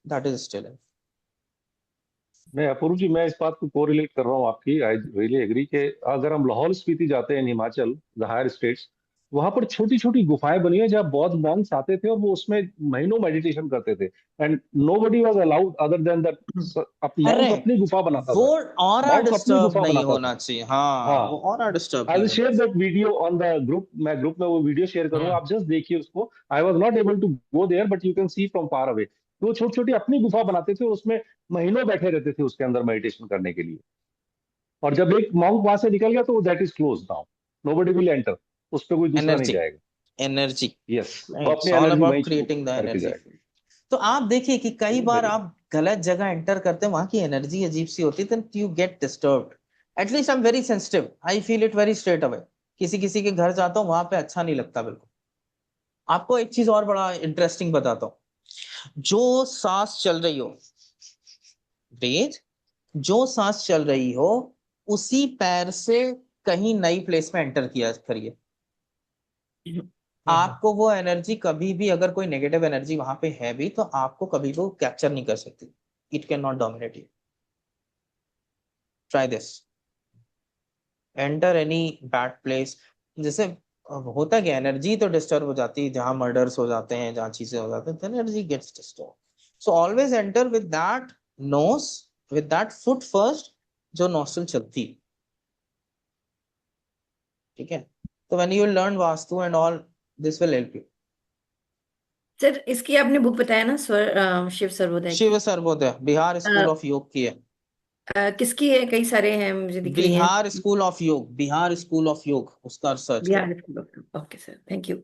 दैट इज स्टिल एंड। मैं अपूर्व जी, मैं इस बात को कोरिलेट कर रहा हूँ आपकी। आई रियली एग्री कि अगर हम लाहौल स्पीति जाते हैं, इन हिमाचल, द हायर स्टेट्स, वहां पर छोटी छोटी गुफाएं बनी है जहाँ बौद्ध मॉन्क्स आते थे और वो उसमें महीनों मेडिटेशन करते थे। And nobody was allowed other than that. Monk correct, अपनी गुफा बनाता वो था, ऑरा मॉन्क अपनी डिस्टर्ब गुफा नहीं बनाता था। होना चाहिए। हाँ, हाँ, वो ऑरा डिस्टर्ब आई नहीं विल होना शेयर चाहिए। That video on the group. मैं ग्रुप में वो वीडियो शेयर करूंगा, हम्म, आप जस्ट देखिए उसको। I was not able to go there, but you can see from far away. वो छोटी छोटी अपनी गुफा बनाते थे और उसमें महीनों बैठे रहते थे उसके अंदर मेडिटेशन करने के लिए। और जब एक मॉन्क वहां से निकल गया तो that is close now, nobody will enter, उस पर कोई दूसरा नहीं एनर्जी, जाएगा। एनर्जी, यस, वो इट्स अपनी ऑल एनर्जी अबाउट वहीं क्रिएटिंग द करके एनर्जी। जाएगा। तो आप देखिए कि कई बार वेरी आप गलत जगह एंटर करते हैं, वहां की एनर्जी अजीब सी होती है, then you get disturbed. At least I am very sensitive, I feel it very straight away. किसी किसी के घर जाता हूँ, वहां पे अच्छा नहीं लगता बिल्कुल। आपको एक चीज और बड़ा इंटरेस्टिंग बताता हूँ। जो सांस चल रही हो, ब्रीथ, जो सांस चल रही हो, उसी पैर से कहीं नई प्लेस में एंटर किया करिए। आपको वो एनर्जी कभी भी, अगर कोई नेगेटिव एनर्जी वहां पे है भी, तो आपको कभी वो कैप्चर नहीं कर सकती। It can not dominate you. Try this, enter any bad place. जैसे होता है कि एनर्जी तो डिस्टर्ब हो जाती है जहां मर्डर्स हो जाते हैं, जहां चीजें हो जाती हैं, energy gets disturb. So always enter with that nose, with that foot first, जो नॉस्ट्रल चलती है। ठीक है? तो when you learn vastu and all, this will help you. Sir इसकी आपने बुक बताया ना, शिव सर्वोदय शिव की। सर्वोदय बिहार स्कूल ऑफ योग की है। किसकी है? कई सारे हैं, मुझे दिख रही हैं। बिहार स्कूल ऑफ योग, बिहार स्कूल ऑफ योग, उसका सर्च करो। Bihar school of, okay sir, thank you.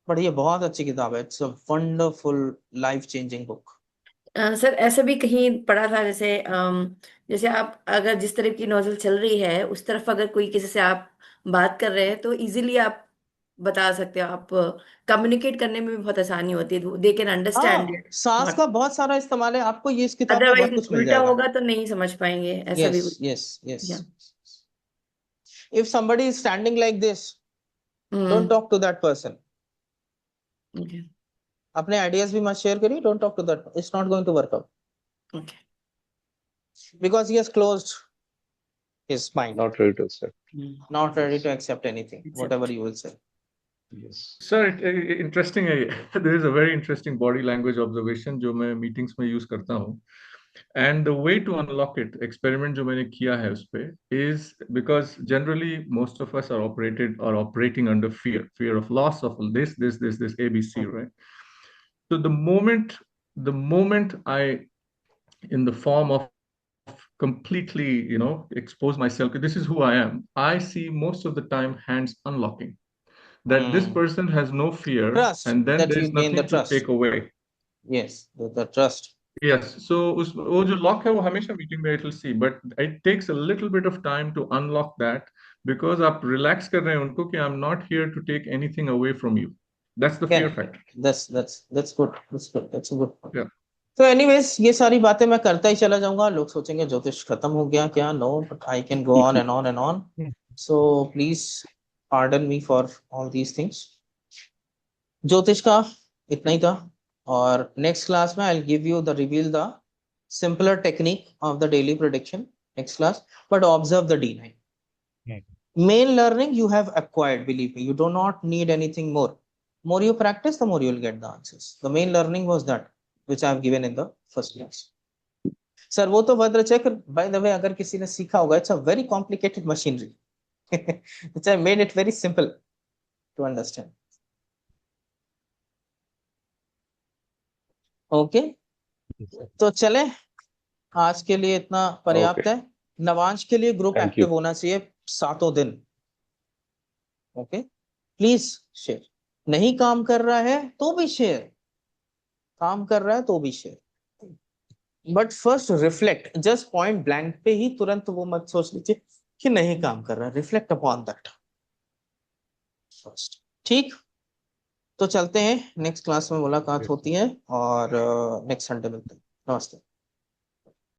पढ़िए, बहुत अच्छी किताब है। It's a wonderful life changing book. Sir ऐसा भी कहीं पढ़ा था, जैसे जैसे आप अगर जिस तरफ की नोजल चल रही है उस तरफ अगर कोई किसी से आप बात कर रहे हैं तो इजीली आप बता सकते हो, आप कम्युनिकेट करने में भी बहुत आसानी होती है, दे कैन अंडरस्टैंड हाँ, इट। सांस का बहुत सारा इस्तेमाल है, आपको ये इस किताब में बहुत अदरवाइज कुछ मिल उल्टा जाएगा। होगा तो नहीं समझ पाएंगे, ऐसा भी। Yes yes yes. या if somebody is standing like this, don't hmm talk to that person. Okay अपने आइडियाज भी मत शेयर करिए, don't talk to that, it's not going to work out okay because he has closed his mind, not ready to accept. not ready to accept anything, whatever accept. you will say. Yes. Sir interesting है ये। There is a very interesting body language observation जो मैं मीटिंग्स में यूज करता हूँ। And the way to unlock it, experiment जो मैंने किया है उस पे, is because generally most of us are operating under fear of loss of this ABC, right? So the moment I, in the form of completely, expose myself, this is who I am, I see most of the time hands unlocking, that this person has no fear, Trust, and then that you there's gain the nothing to trust. take away. Yes, the trust. Yes, so वो जो लॉक है वो हमेशा मीटिंग में it will see, but it takes a little bit of time to unlock that, because आप रिलैक्स कर रहे हैं उनको कि I am not here to take anything away from you. That's the fear Yeah, factor. that's good, that's a good point. Yeah. तो एनीवेज, ये सारी बातें मैं करता ही चला जाऊंगा, लोग सोचेंगे ज्योतिष खत्म हो गया क्या? No, but I can go on and on and on. So please pardon me for all these things. Jyotish का इतना ही था। और नेक्स्ट क्लास में I give you the reveal the simpler technique of the daily prediction next class, but observe the D9. Main learning you have acquired, believe me, you do not need anything more. More you practice, the more you will get the answers. The main learning was that which I have given in the first class. Sir, वो तो भद्र चक्र, by the way, अगर किसी ने सीखा होगा, it's a very complicated machinery. which I made it very simple to understand. Okay, तो चले, आज के लिए इतना पर्याप्त Okay. है। नवांश के लिए ग्रुप Thank एक्टिव you. होना चाहिए 7 दिन। Okay, please share. नहीं काम कर रहा है तो भी शेयर, काम कर रहा है तो भी share. But first reflect, just point blank पे ही तुरंत वो मत सोच लीजिए कि नहीं काम कर रहा है, रिफ्लेक्ट अपॉन दैट फर्स्ट। ठीक, तो चलते हैं, नेक्स्ट क्लास में मुलाकात होती है और नेक्स्ट संडे मिलते हैं। नमस्ते।